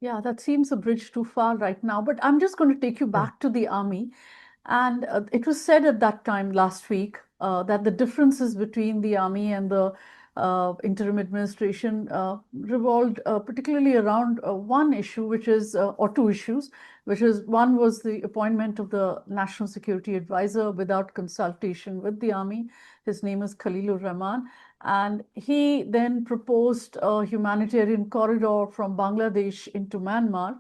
Yeah, that seems a bridge too far right now, but I'm just going to take you back to the army. And it was said at that time last week that the differences between the army and the interim administration revolved particularly around one issue, which is, or two issues, which is one was the appointment of the National Security Advisor without consultation with the army. His name is Khalilur Rahman. And he then proposed a humanitarian corridor from Bangladesh into Myanmar.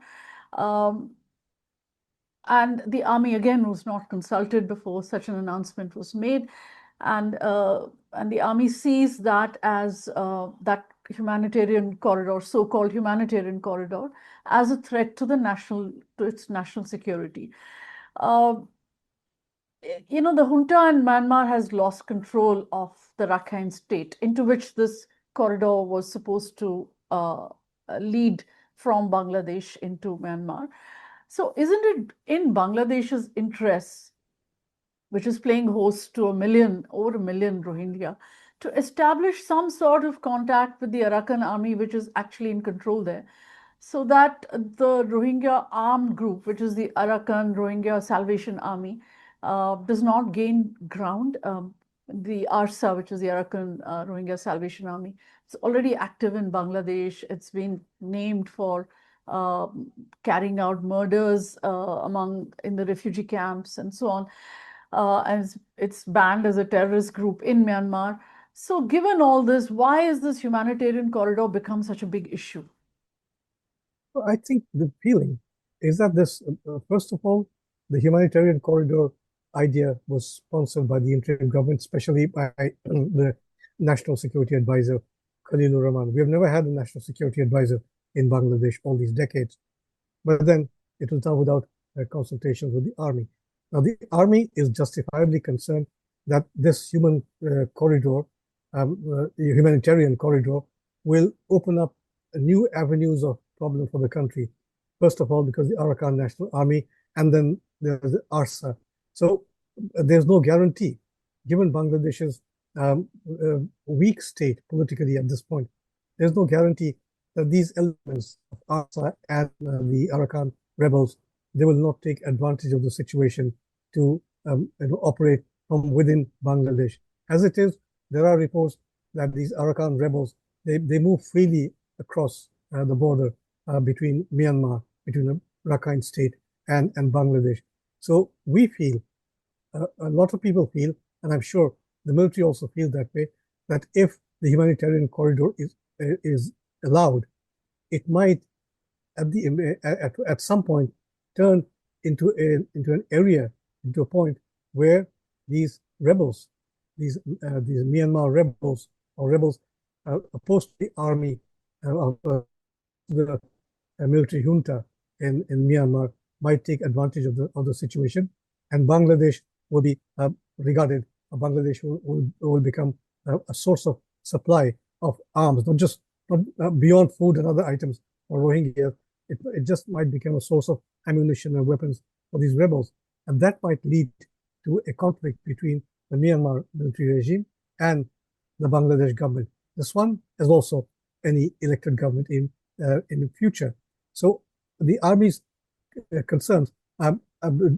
And the army, again, was not consulted before such an announcement was made. And the army sees that as that humanitarian corridor, so-called humanitarian corridor, as a threat to its national security. The junta in Myanmar has lost control of the Rakhine state, into which this corridor was supposed to lead from Bangladesh into Myanmar. So isn't it in Bangladesh's interests, which is playing host to over a million Rohingya, to establish some sort of contact with the Arakan army, which is actually in control there, so that the Rohingya armed group, which is the Arakan Rohingya Salvation Army, does not gain ground? The ARSA, which is the Arakan Rohingya Salvation Army, it's already active in Bangladesh. It's been named for carrying out murders in the refugee camps and so on. And it's banned as a terrorist group in Myanmar. So given all this, why is this humanitarian corridor become such a big issue? Well, I think the feeling is that this, first of all, the humanitarian corridor idea was sponsored by the interim government, especially by the National Security Advisor, Khalilur Rahman. We have never had a National Security Advisor in Bangladesh all these decades. But then it was done without consultations with the army. Now, the army is justifiably concerned that this humanitarian corridor will open up new avenues of problem for the country. First of all, because the Arakan National Army, and then there's the ARSA. So there's no guarantee, given Bangladesh's weak state politically at this point, there's no guarantee that these elements of ARSA and the Arakan rebels, they will not take advantage of the situation to operate from within Bangladesh. As it is, there are reports that these Arakan rebels, they move freely across the border between Myanmar, between Rakhine State and Bangladesh. So we feel, a lot of people feel, and I'm sure the military also feels that way, that if the humanitarian corridor is allowed, it might at some point turn into an area, into a point where these rebels, these Myanmar rebels or rebels opposed to the army of the military junta in Myanmar might take advantage of the situation, and Bangladesh will be regarded. Bangladesh will become a source of supply of arms, not beyond food and other items for Rohingya. It just might become a source of ammunition and weapons for these rebels, and that might lead to a conflict between the Myanmar military regime and the Bangladesh government. This one, as also any elected government in the future. So the army's concerns do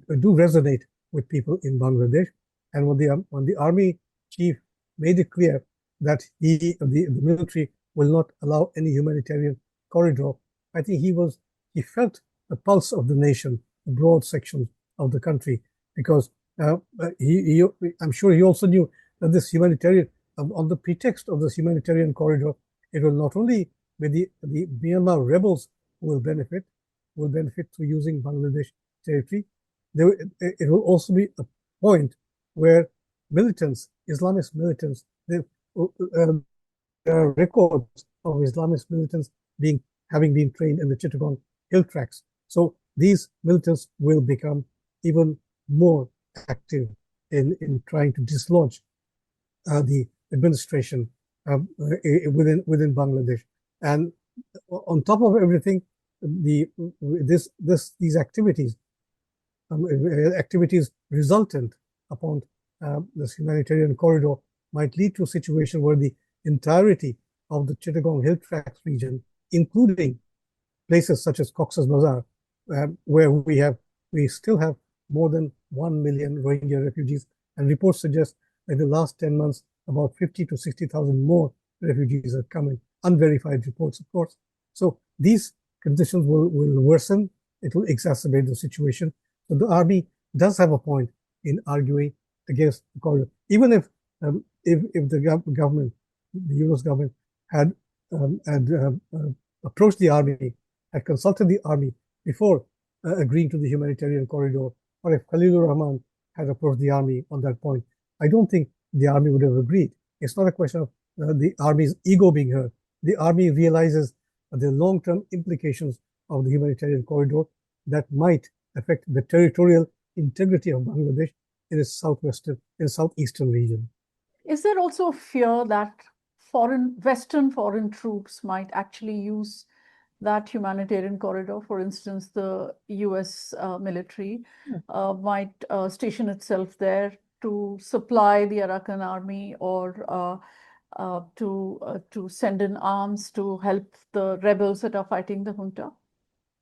resonate with people in Bangladesh, and when the army chief made it clear that the military will not allow any humanitarian corridor, I think he felt the pulse of the nation, the broad sections of the country, because I'm sure he also knew that this humanitarian, on the pretext of this humanitarian corridor, it will not only be the Myanmar rebels who will benefit through using Bangladesh territory. It will also be a point where militants, Islamist militants, there are records of Islamist militants having been trained in the Chittagong hill tracks. So these militants will become even more active in trying to dislodge the administration within Bangladesh. And on top of everything, these activities resultant upon this humanitarian corridor might lead to a situation where the entirety of the Chittagong Hill Tracts region, including places such as Cox's Bazar, where we still have more than 1 million Rohingya refugees, and reports suggest that in the last 10 months, about 50 to 60,000 more refugees have come in, unverified reports, of course. So these conditions will worsen. It will exacerbate the situation. So the army does have a point in arguing against the corridor, even if the government, the Yunus government, had approached the army, had consulted the army before agreeing to the humanitarian corridor, or if Khalilur Rahman had approached the army on that point, I don't think the army would have agreed. It's not a question of the army's ego being hurt. The army realizes the long-term implications of the humanitarian corridor that might affect the territorial integrity of Bangladesh in its southeastern region. Is there also a fear that Western foreign troops might actually use that humanitarian corridor? For instance, the US military might station itself there to supply the Arakan army, or to send in arms to help the rebels that are fighting the junta?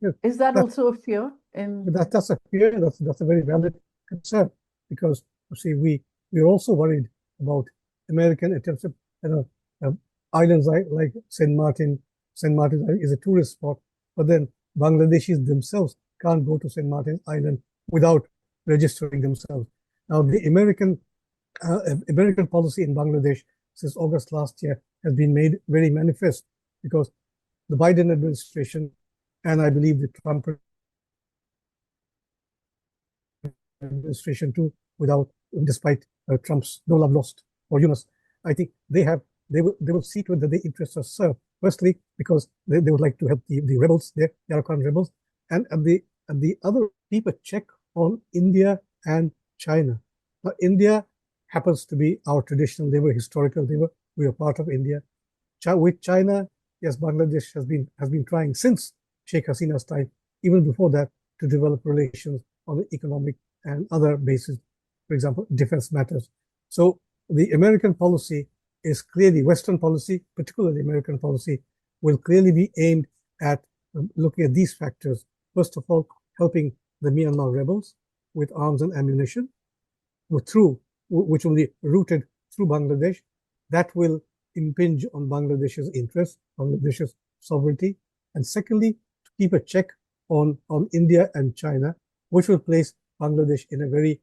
Yes, Is that also a fear? That's a fear. That's a very valid concern, because you see, we're also worried about American attempts at islands like Saint Martin. Saint Martin is a tourist spot, but then Bangladeshis themselves can't go to Saint Martin's Island without registering themselves. Now, the American policy in Bangladesh since August last year has been made very manifest, because the Biden administration, and I believe the Trump administration too, despite Trump's no love lost for Yunus, I think they will see to it that their interests are served. Firstly, because they would like to help the rebels there, the Arakan rebels, and the other, keep a check on India and China. Now, India happens to be our traditional neighbor, historical neighbor. We are part of India. With China, yes, Bangladesh has been trying since Sheikh Hasina's time, even before that, to develop relations on the economic and other bases, for example, defense matters. So the American policy is clearly, Western policy, particularly American policy, will clearly be aimed at looking at these factors. First of all, helping the Myanmar rebels with arms and ammunition, which will be routed through Bangladesh. That will impinge on Bangladesh's interests, Bangladesh's sovereignty. And secondly, to keep a check on India and China, which will place Bangladesh in a very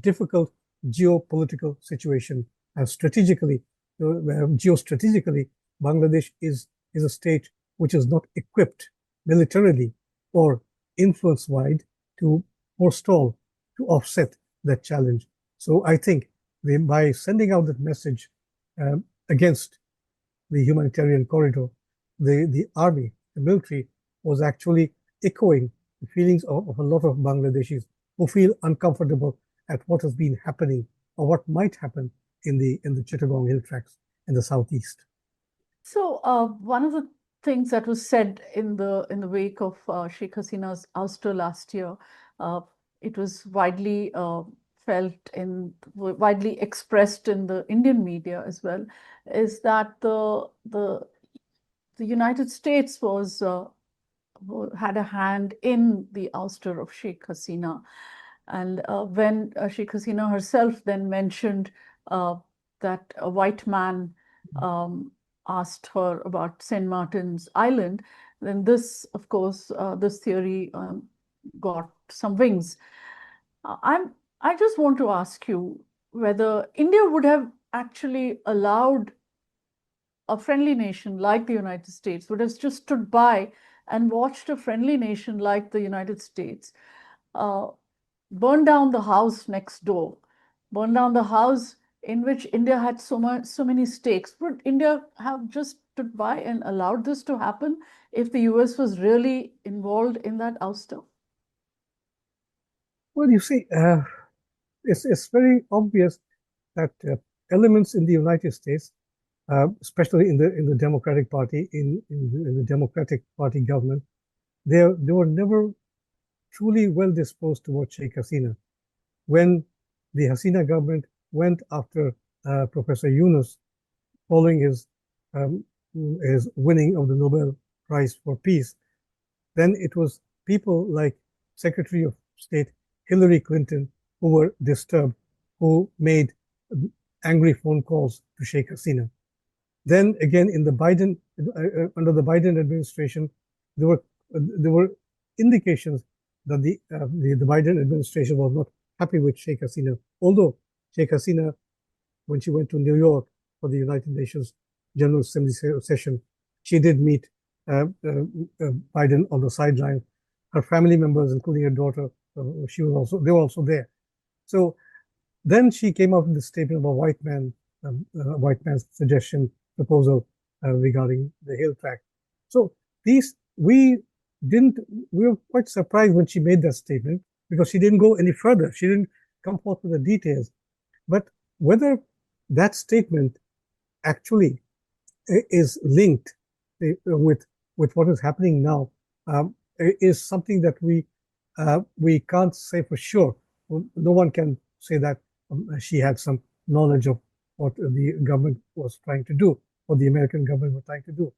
difficult geopolitical situation. And strategically, geostrategically, Bangladesh is a state which is not equipped militarily or influence-wide to forestall, to offset that challenge. So I think by sending out that message against the humanitarian corridor, the army, the military, was actually echoing the feelings of a lot of Bangladeshis who feel uncomfortable at what has been happening or what might happen in the Chittagong hill tracts in the southeast. So one of the things that was said in the wake of Sheikh Hasina's ouster last year, it was widely widely expressed in the Indian media as well, is that the United States had a hand in the ouster of Sheikh Hasina. And when Sheikh Hasina herself then mentioned that a white man asked her about St. Martin's Island, then this, of course, this theory got some wings. I just want to ask you whether India would have actually allowed a friendly nation like the United States, would have just stood by and watched a friendly nation like the United States burn down the house next door, burn down the house in which India had so many stakes. Would India have just stood by and allowed this to happen if the US was really involved in that ouster? Well, you see, it's very obvious that elements in the United States, especially in the Democratic Party, in the Democratic Party government, they were never truly well disposed towards Sheikh Hasina. When the Hasina government went after Professor Yunus following his winning of the Nobel Prize for Peace, then it was people like Secretary of State Hillary Clinton who were disturbed, who made angry phone calls to Sheikh Hasina. Then again, in the under the Biden administration, there were indications that the Biden administration was not happy with Sheikh Hasina. Although Sheikh Hasina, when she went to New York for the United Nations General Assembly session, she did meet Biden on the sideline. Her family members, including her daughter, they were also there. So then she came out with a statement about white man's suggestion, proposal regarding the hill tract. So we were quite surprised when she made that statement because she didn't go any further. She didn't come forth with the details. But whether that statement actually is linked with what is happening now is something that we can't say for sure. No one can say that she had some knowledge of what the government was trying to do, what the American government was trying to do.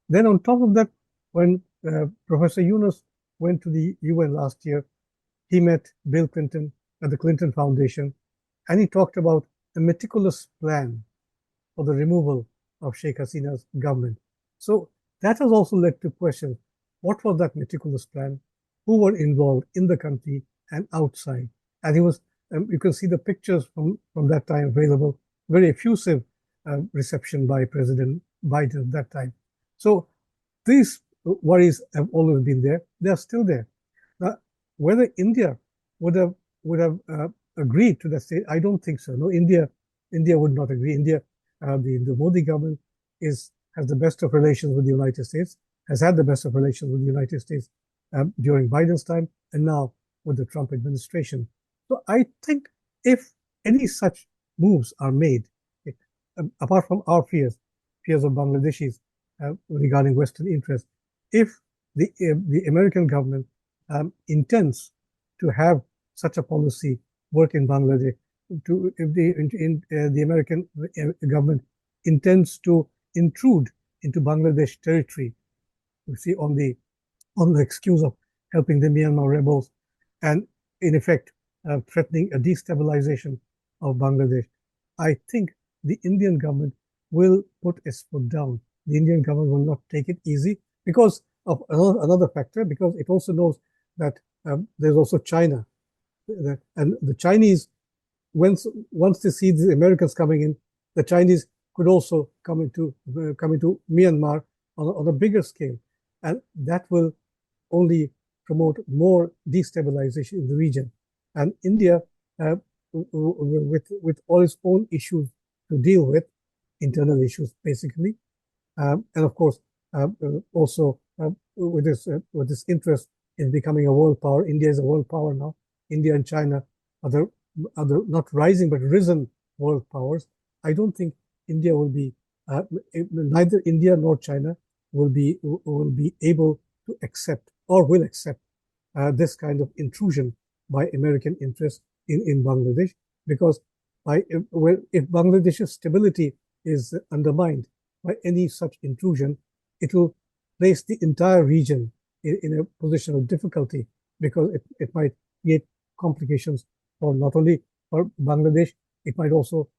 Then on top of that, when Professor Yunus went to the UN last year, he met Bill Clinton at the Clinton Foundation, and he talked about a meticulous plan for the removal of Sheikh Hasina's government. So that has also led to questions. What was that meticulous plan? Who were involved in the country and outside? And he was, you can see the pictures from that time available, very effusive reception by President Biden at that time. So these worries have always been there. They are still there. Now, whether India would have agreed to that state, I don't think so. No, India would not agree. India, the Modi government has the best of relations with the United States, has had the best of relations with the United States during Biden's time, and now with the Trump administration. So I think if any such moves are made, apart from our fears of Bangladeshis regarding Western interests, if the American government intends to have such a policy work in Bangladesh, if the American government intends to intrude into Bangladesh territory, you see, on the excuse of helping the Myanmar rebels, and in effect threatening a destabilization of Bangladesh, I think the Indian government will put its foot down. The Indian government will not take it easy because of another factor, because it also knows that there's also China. And the Chinese, once they see the Americans coming in, the Chinese could also come into Myanmar on a bigger scale, and that will only promote more destabilization in the region. And India, with all its own issues to deal with, internal issues basically, and of course also with this interest in becoming a world power. India is a world power now. India and China are the not rising but risen world powers. I don't think India will be neither India nor China will be able to accept or will accept this kind of intrusion by American interests in Bangladesh, because if Bangladesh's stability is undermined by any such intrusion, it will place the entire region in a position of difficulty, because it might create complications for not only for Bangladesh, it might also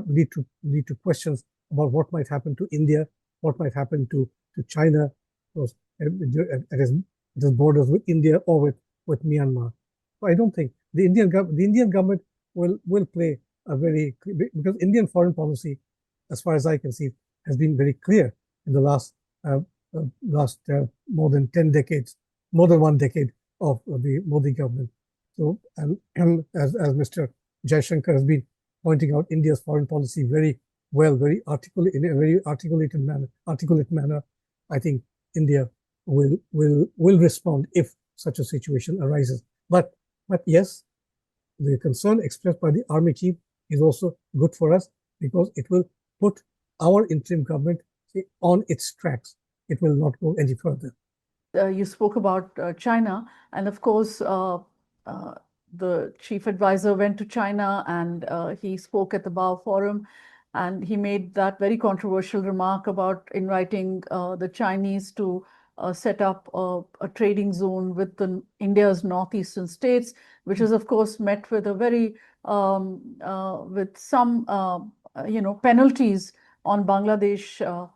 lead to questions about what might happen to India, what might happen to China, because it has borders with India or with Myanmar. So I don't think the Indian government will play a very, because Indian foreign policy, as far as I can see, has been very clear in the last more than 10 decades, more than one decade of the Modi government. So, and as Mr. Jaishankar has been pointing out, India's foreign policy very well, very articulate, in a very articulated manner. I think India will respond if such a situation arises. But yes, the concern expressed by the army chief is also good for us, because it will put our interim government on its tracks. It will not go any further. You spoke about China, and of course, the chief advisor went to China, and he spoke at the Bao Forum, and he made that very controversial remark about inviting the Chinese to set up a trading zone with India's northeastern states, which is of course met with a very with some penalties on Bangladesh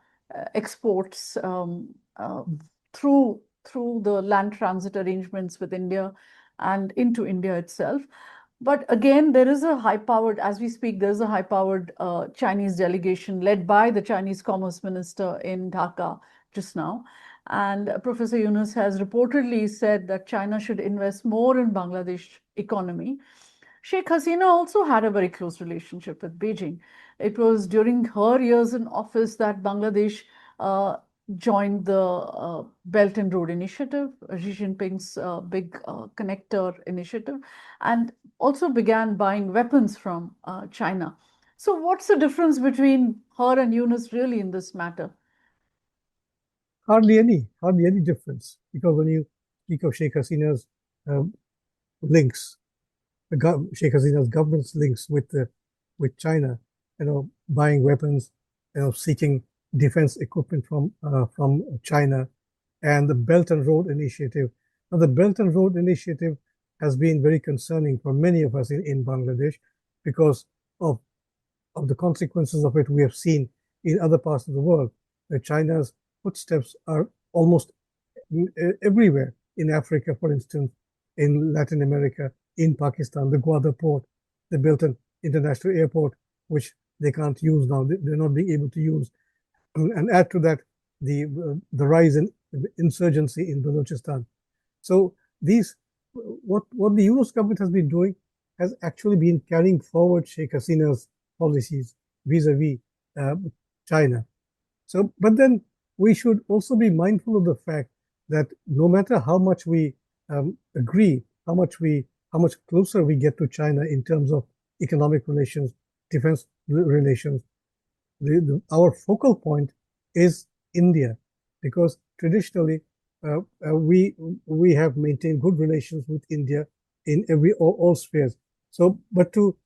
exports through the land transit arrangements with India and into India itself. But again, there is a high-powered, as we speak, there's a high-powered Chinese delegation led by the Chinese Commerce Minister in Dhaka just now. And Professor Yunus has reportedly said that China should invest more in Bangladesh economy. Sheikh Hasina also had a very close relationship with Beijing. It was during her years in office that Bangladesh joined the Belt and Road Initiative, Xi Jinping's big connector initiative, and also began buying weapons from China. So what's the difference between her and Yunus really in this matter? Hardly any difference, because when you speak of Sheikh Hasina's links, Sheikh Hasina's government's links with China, buying weapons, seeking defense equipment from China, and the Belt and Road Initiative. Now, the Belt and Road Initiative has been very concerning for many of us in Bangladesh, because of the consequences of it we have seen in other parts of the world, where China's footsteps are almost everywhere, in Africa, for instance, in Latin America, in Pakistan. The Gwadar port, they built an international airport, which they can't use now. They're not being able to use. And add to that the rise in insurgency in Balochistan. So what the Yunus government has been doing has actually been carrying forward Sheikh Hasina's policies vis-a-vis China. So, but then we should also be mindful of the fact that no matter how much we agree, how much closer we get to China in terms of economic relations, defense relations, our focal point is India, because traditionally we have maintained good relations with India in all spheres. So, but to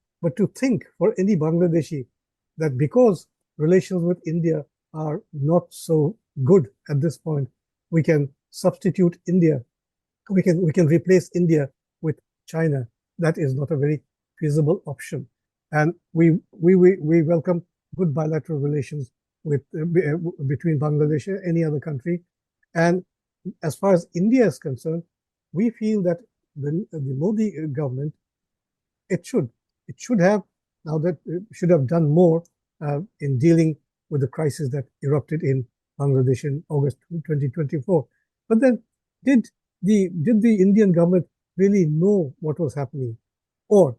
think for any Bangladeshi that because relations with India are not so good at this point, we can substitute India, we can replace India with China, that is not a very feasible option. And we welcome good bilateral relations with between Bangladesh and any other country, and as far as India is concerned, we feel that the Modi government, it should have now that should have done more in dealing with the crisis that erupted in Bangladesh in August 2024. But then, did the Indian government really know what was happening, or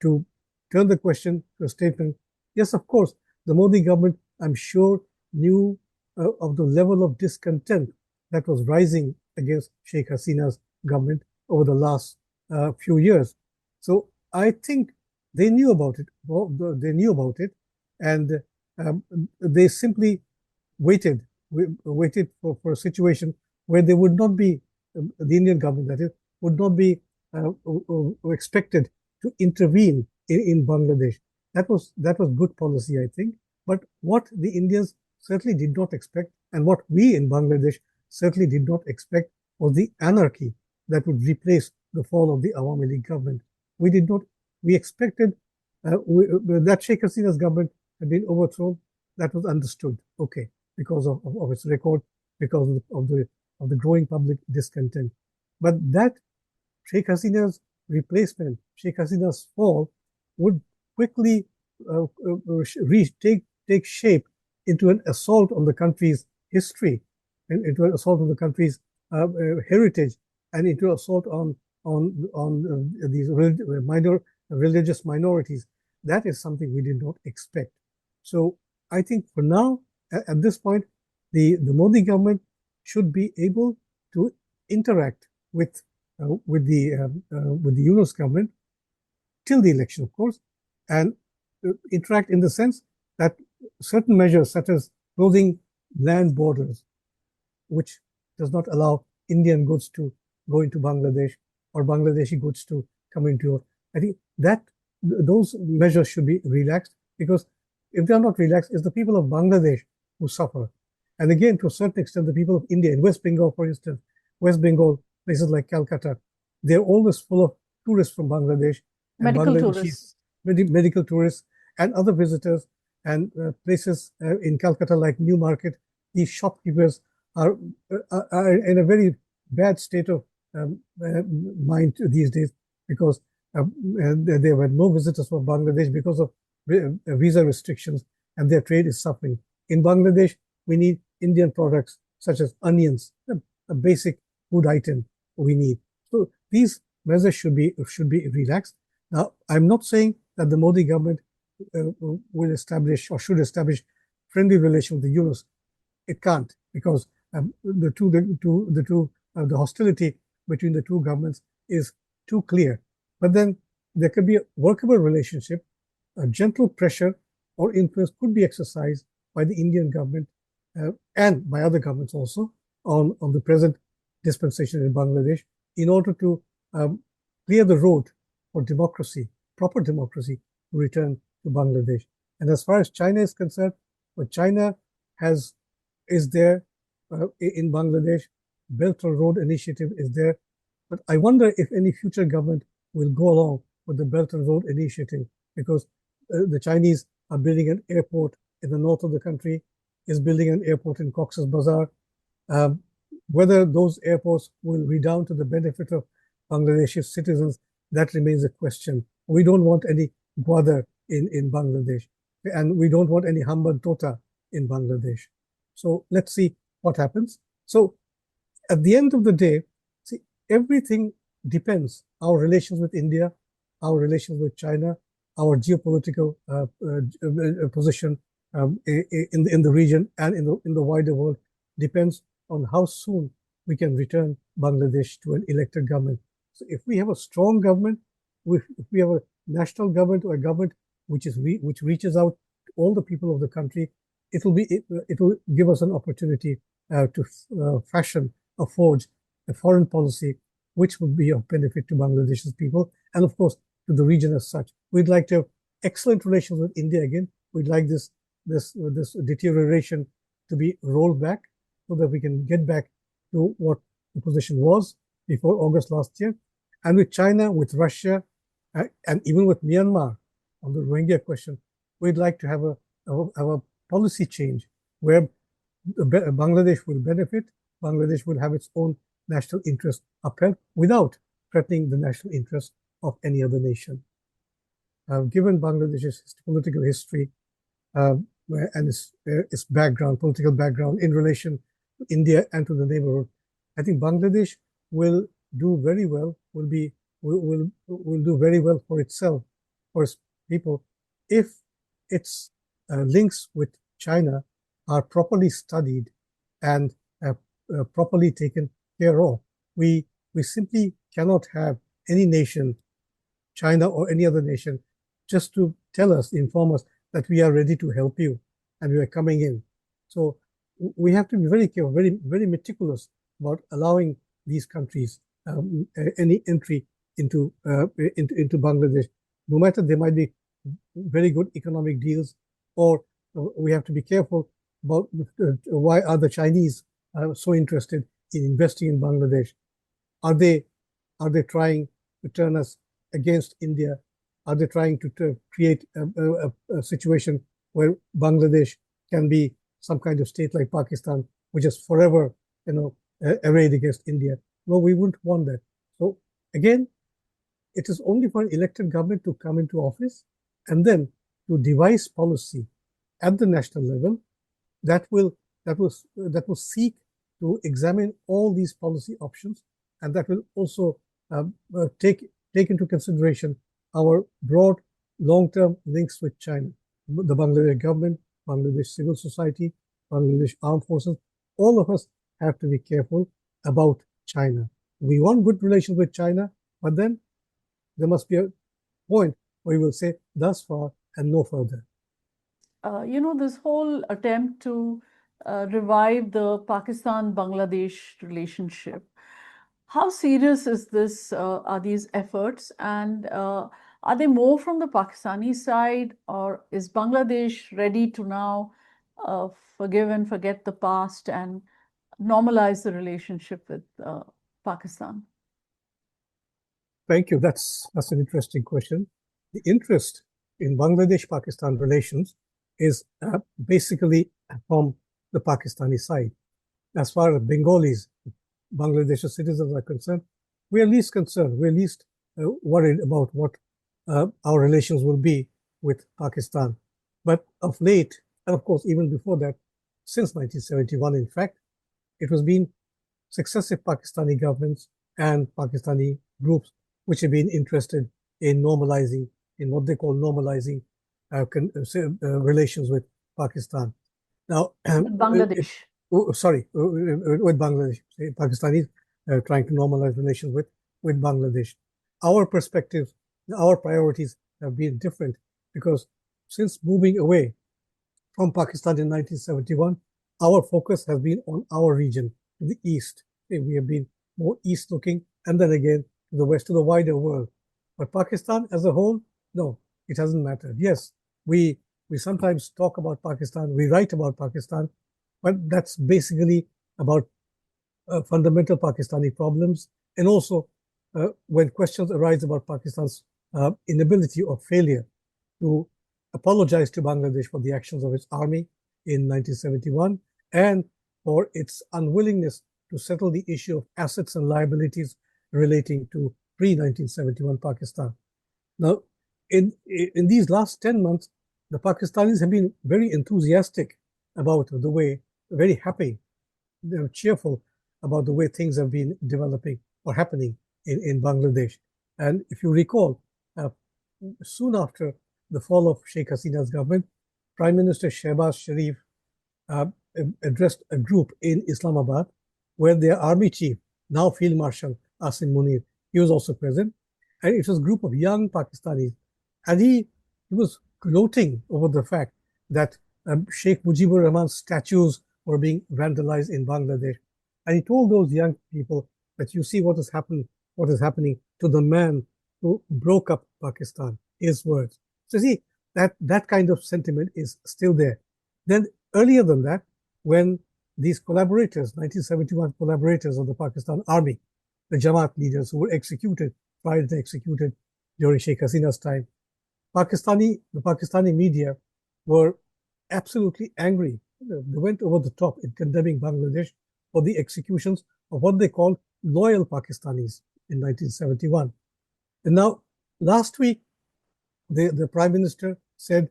to turn the question to a statement? Yes, of course, the Modi government, I'm sure, knew of the level of discontent that was rising against Sheikh Hasina's government over the last few years. So I think they knew about it. They knew about it, and um, they simply waited for a situation where they would not be, the Indian government that is, would not be expected to intervene in Bangladesh. That was good policy, I think. But what the Indians certainly did not expect, and what we in Bangladesh certainly did not expect, was the anarchy that would replace the fall of the Awami League government. We expected that Sheikh Hasina's government had been overthrown. That was understood, okay, because of its record, because of the growing public discontent. But that Sheikh Hasina's replacement, Sheikh Hasina's fall, would quickly take shape into an assault on the country's history, and into an assault on the country's heritage, and into an assault on these religious minorities. That is something we did not expect. So I think for now, at this point, the Modi government should be able to interact with the Yunus government till the election, of course, and interact in the sense that certain measures, such as closing land borders, which does not allow Indian goods to go into Bangladesh or Bangladeshi goods to come into, I think that those measures should be relaxed, because if they are not relaxed, it's the people of Bangladesh who suffer. And again, to a certain extent, the people of India, in West Bengal, for instance, West Bengal, places like Calcutta, they're always full of tourists from Bangladesh, and Medical tourists. medical tourists and other visitors, and places in Calcutta like New Market. These shopkeepers are in a very bad state of mind these days, because there were no visitors from Bangladesh because of visa restrictions, and their trade is suffering. In Bangladesh, we need Indian products such as onions, a basic food item we need. So these measures should be relaxed. Now, I'm not saying that the Modi government will establish or should establish friendly relations with the Yunus. It can't, because the hostility between the two governments is too clear. But then there could be a workable relationship. A gentle pressure or influence could be exercised by the Indian government and by other governments also on the present dispensation in Bangladesh, in order to clear the road for democracy, proper democracy, to return to Bangladesh. And as far as China is concerned, what China is there in Bangladesh, Belt and Road Initiative is there. But I wonder if any future government will go along with the Belt and Road Initiative, because the Chinese are building an airport in the north of the country, is building an airport in Cox's Bazar. Whether those airports will redound to the benefit of Bangladeshi citizens, that remains a question. We don't want any Gwadar in Bangladesh, and we don't want any Hamban Tota in Bangladesh. So let's see what happens. So at the end of the day, see, everything depends. Our relations with India, our relations with China, our geopolitical position in the region and in the wider world depends on how soon we can return Bangladesh to an elected government. So if we have a strong government, if we have a national government, or a government which reaches out to all the people of the country, it will give us an opportunity to fashion, forge a foreign policy which would be of benefit to Bangladesh's people, and of course to the region as such. We'd like to have excellent relations with India again. We'd like this deterioration to be rolled back, so that we can get back to what the position was before August last year. And with China, with Russia, and even with Myanmar on the Rohingya question, we'd like to have a policy change where Bangladesh will benefit Bangladesh will have its own national interest upheld without threatening the national interest of any other nation. Given Bangladesh's political history and its background, political background in relation to India and to the neighborhood, I think Bangladesh will do very well, will do very well for itself, for its people, if its links with China are properly studied and properly taken care of. We simply cannot have any nation, China or any other nation, just to tell us, inform us that we are ready to help you and we are coming in. So we have to be very careful, very meticulous about allowing these countries any entry into Bangladesh. No matter there might be very good economic deals, or we have to be careful about why are the Chinese so interested in investing in Bangladesh. Are they trying to turn us against India? Are they trying to create a situation where Bangladesh can be some kind of state like Pakistan, which is forever, arrayed against India? No, we wouldn't want that. So again, it is only for an elected government to come into office and then to devise policy at the national level that will seek to examine all these policy options, and that will also take into consideration our broad long-term links with China. The Bangladesh government, Bangladesh civil society, Bangladesh armed forces, all of us have to be careful about China. We want good relations with China, but then there must be a point where we will say thus far and no further. This whole attempt to revive the Pakistan-Bangladesh relationship, how serious is this? Are these efforts, and are they more from the Pakistani side, or is Bangladesh ready to now forgive and forget the past and normalize the relationship with Pakistan? Thank you. That's an interesting question. The interest in Bangladesh-Pakistan relations is basically from the Pakistani side. As far as Bengalis, Bangladeshi citizens are concerned, we are least concerned. We're least worried about what our relations will be with Pakistan. But of late, and of course even before that, since 1971, in fact, it has been successive Pakistani governments and Pakistani groups which have been interested in normalizing, in what they call normalizing relations with Pakistan. Now, Bangladesh. With Bangladesh. Pakistanis trying to normalize relations with Bangladesh. Our perspectives, our priorities have been different, because since moving away from Pakistan in 1971, our focus has been on our region, to the east. We have been more east looking, and then again to the west, to the wider world. But Pakistan as a whole, no, it hasn't mattered. Yes, we sometimes talk about Pakistan, we write about Pakistan, but that's basically about fundamental Pakistani problems. And also when questions arise about Pakistan's inability or failure to apologize to Bangladesh for the actions of its army in 1971, and for its unwillingness to settle the issue of assets and liabilities relating to pre-1971 Pakistan. Now, in these last 10 months, the Pakistanis have been very enthusiastic about the way, very happy, they're cheerful about the way things have been developing or happening in Bangladesh. And if you recall, soon after the fall of Sheikh Hasina's government, Prime Minister Shehbaz Sharif addressed a group in Islamabad where their army chief, now Field Marshal Asim Munir, he was also present. And it was a group of young Pakistanis. And he was gloating over the fact that Sheikh Mujibur Rahman's statues were being vandalized in Bangladesh. And he told those young people that you see what is happening to the man who broke up Pakistan, his words. So see, that kind of sentiment is still there. Then earlier than that, when these collaborators, 1971 collaborators of the Pakistan army, the Jamaat leaders who were executed, tried and executed during Sheikh Hasina's time, the Pakistani media were absolutely angry. They went over the top in condemning Bangladesh for the executions of what they called loyal Pakistanis in 1971. And now, last week, the Prime Minister said,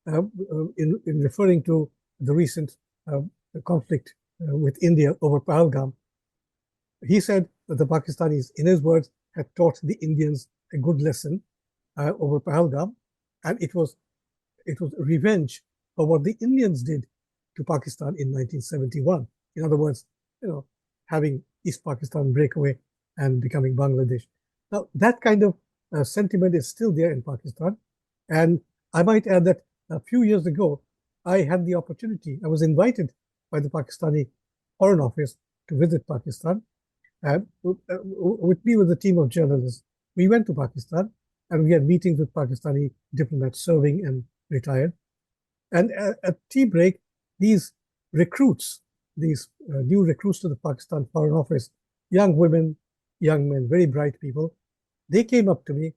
in referring to the recent conflict with India over Pahalgam, he said that the Pakistanis, in his words, had taught the Indians a good lesson over Pahalgam, and it was revenge for what the Indians did to Pakistan in 1971. In other words, having East Pakistan break away and becoming Bangladesh. Now, that kind of sentiment is still there in Pakistan. And I might add that a few years ago, I had the opportunity, I was invited by the Pakistani Foreign Office to visit Pakistan. With me was a team of journalists. We went to Pakistan and we had meetings with Pakistani diplomats serving and retired. And at tea break, these recruits, these new recruits to the Pakistan Foreign Office, young women, young men, very bright people, they came up to me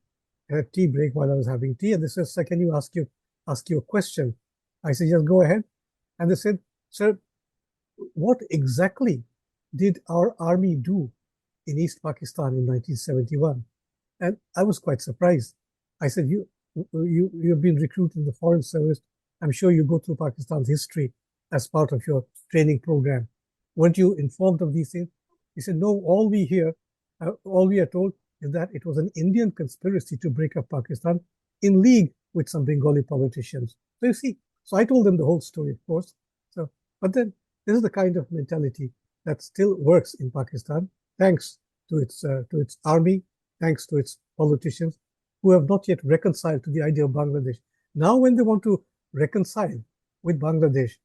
at tea break while I was having tea, and they said, "Sir, can you ask you a question?" I said, "Yes, go ahead." And they said, "Sir, what exactly did our army do in East Pakistan in 1971? And I was quite surprised. I said, you've been recruited in the Foreign Service. I'm sure you go through Pakistan's history as part of your training program. Weren't you informed of these things?" He said, "No, all we are told is that it was an Indian conspiracy to break up Pakistan in league with some Bengali politicians." So you see, so I told them the whole story, of course. So, but then this is the kind of mentality that still works in Pakistan, thanks to its army, thanks to its politicians, who have not yet reconciled to the idea of Bangladesh. Now, when they want to reconcile with Bangladesh,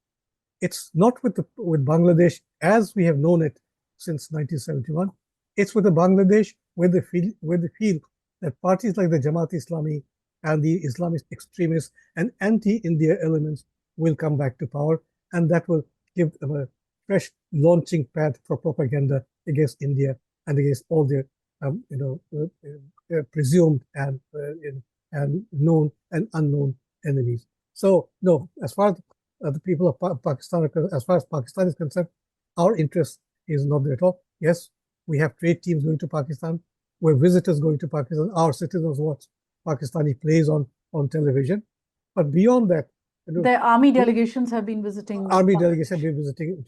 it's not with Bangladesh as we have known it since 1971. It's with a Bangladesh where they feel that parties like the Jamaat-e-Islami and the Islamist extremists and anti-India elements will come back to power, and that will give them a fresh launching pad for propaganda against India and against all their presumed and known and unknown enemies. So no, as far as the people of Pakistan, as far as Pakistan is concerned, our interest is not there at all. Yes, we have trade teams going to Pakistan. We're visitors going to Pakistan. Our citizens watch Pakistani plays on television. But beyond that, their army delegations have been visiting. Army delegations have been visiting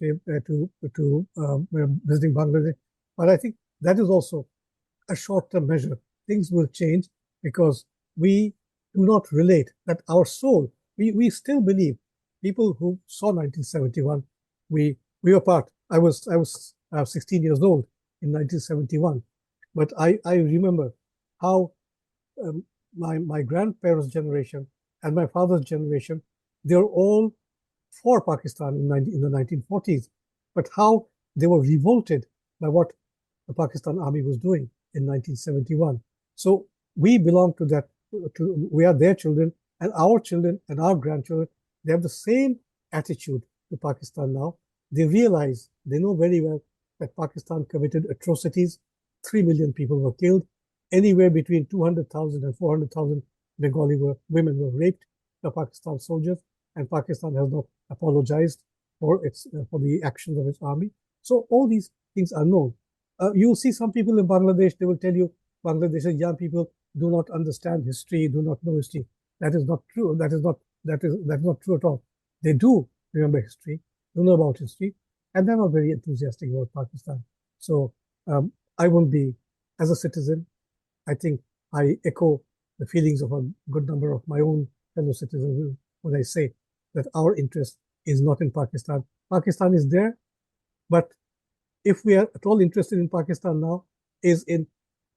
visiting Bangladesh. But I think that is also a short-term measure. Things will change because we do not relate that our soul. We still believe people who saw 1971. We were part. I was 16 years old in 1971, but I remember how my grandparents' generation and my father's generation, they were all for Pakistan in the 1940s, but how they were revolted by what the Pakistan army was doing in 1971. So we belong to that. We are their children, and our children and our grandchildren, they have the same attitude to Pakistan now. They realize, they know very well that Pakistan committed atrocities. 3 million people were killed. Anywhere between 200,000 and 400,000 Bengali women were raped by Pakistan soldiers, and Pakistan has not apologized for the actions of its army. So all these things are known. You'll see some people in Bangladesh, they will tell you Bangladesh's young people do not understand history, do not know history. That is not true. That is not true at all. They do remember history, do know about history, and they're not very enthusiastic about Pakistan. So I won't be, as a citizen, I think I echo the feelings of a good number of my own fellow citizens when I say that our interest is not in Pakistan. Pakistan is there, but if we are at all interested in Pakistan now, is in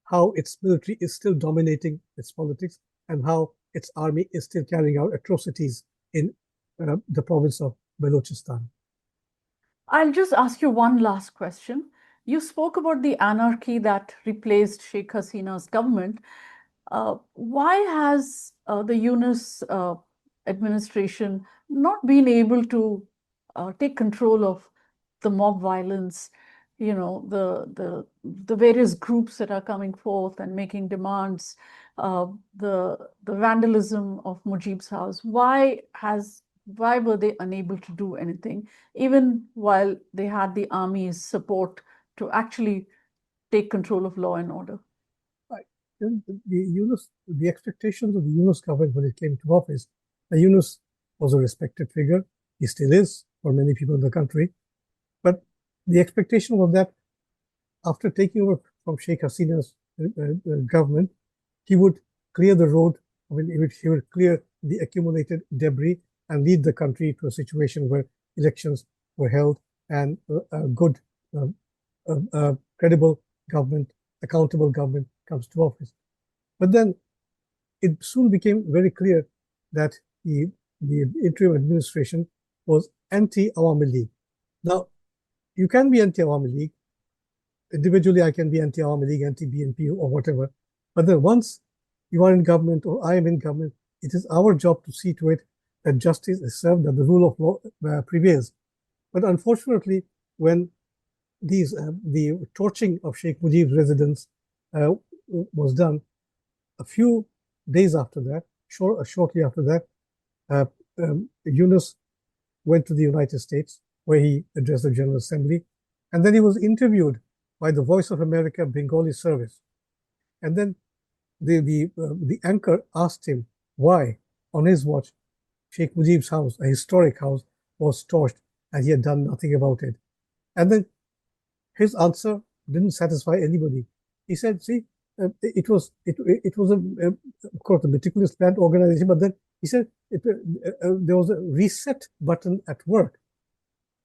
how its military is still dominating its politics and how its army is still carrying out atrocities in the province of Balochistan. I'll just ask you one last question. You spoke about the anarchy that replaced Sheikh Hasina's government. Why has the Yunus administration not been able to take control of the mob violence, the various groups that are coming forth and making demands, the vandalism of Mujib's house? Why has why were they unable to do anything, even while they had the army's support to actually take control of law and order? The expectations of the Yunus government when it came to office, Yunus was a respected figure. He still is for many people in the country. But the expectation was that after taking over from Sheikh Hasina's government, he would clear the road. I mean, he would clear the accumulated debris and lead the country to a situation where elections were held and a good, credible government, accountable government comes to office. But then it soon became very clear that the interim administration was anti-Awami League. Now, you can be anti-Awami League. Individually, I can be anti-Awami League, anti-BNP or whatever. But then once you are in government or I am in government, it is our job to see to it that justice is served, that the rule of law prevails. But unfortunately, when the torching of Sheikh Mujib's residence was done, a few days after that, shortly after that, Yunus went to the United States, where he addressed the General Assembly, and then he was interviewed by the Voice of America Bengali service. And then the anchor asked him why, on his watch, Sheikh Mujib's house, a historic house, was torched, and he had done nothing about it. And then his answer didn't satisfy anybody. He said, see, it was of course a meticulous planned organization, but then he said there was a reset button at work.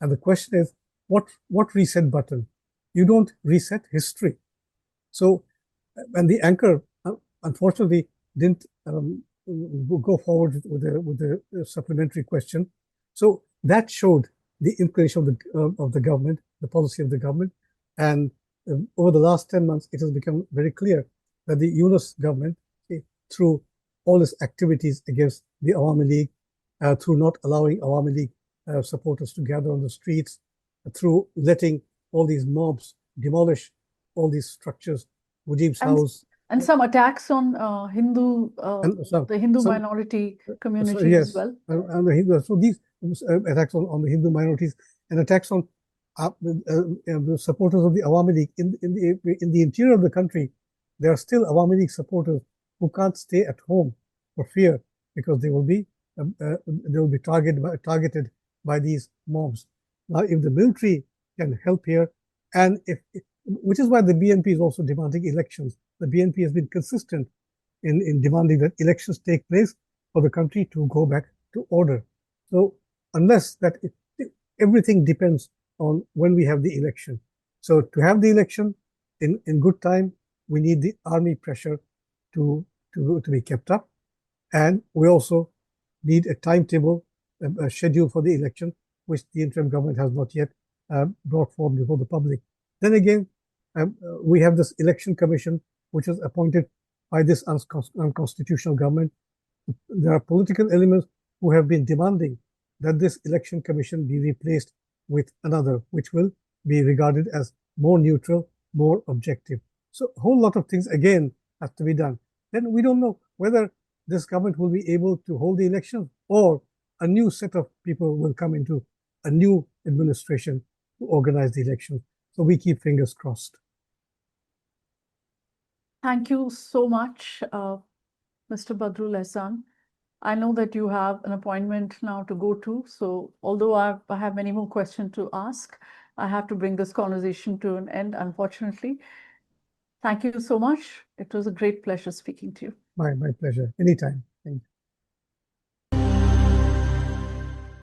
And the question is, what reset button? You don't reset history. So, and the anchor, unfortunately, didn't go forward with a supplementary question. So that showed the inclination of the government, the policy of the government. And over the last 10 months, it has become very clear that the Yunus government, through all its activities against the Awami League, through not allowing Awami League supporters to gather on the streets, through letting all these mobs demolish all these structures, Mujib's house. And some attacks on the Hindu minority community as well. So these attacks on the Hindu minorities and attacks on the supporters of the Awami League in the interior of the country, there are still Awami League supporters who can't stay at home for fear because they will be targeted by these mobs. Now, if the military can help here, and which is why the BNP is also demanding elections. The BNP has been consistent in demanding that elections take place for the country to go back to order. So unless that, everything depends on when we have the election. So to have the election in good time, we need the army pressure to be kept up. And we also need a timetable, a schedule for the election, which the interim government has not yet brought forward before the public. Then again, we have this election commission, which was appointed by this unconstitutional government. There are political elements who have been demanding that this election commission be replaced with another, which will be regarded as more neutral, more objective. So a whole lot of things, again, have to be done. Then we don't know whether this government will be able to hold the election or a new set of people will come into a new administration to organize the election. So we keep fingers crossed. Thank you so much, Mr. Badrul Ahsan. I know that you have an appointment now to go to. So although I have many more questions to ask, I have to bring this conversation to an end, unfortunately. Thank you so much. It was a great pleasure speaking to you. My pleasure. Anytime.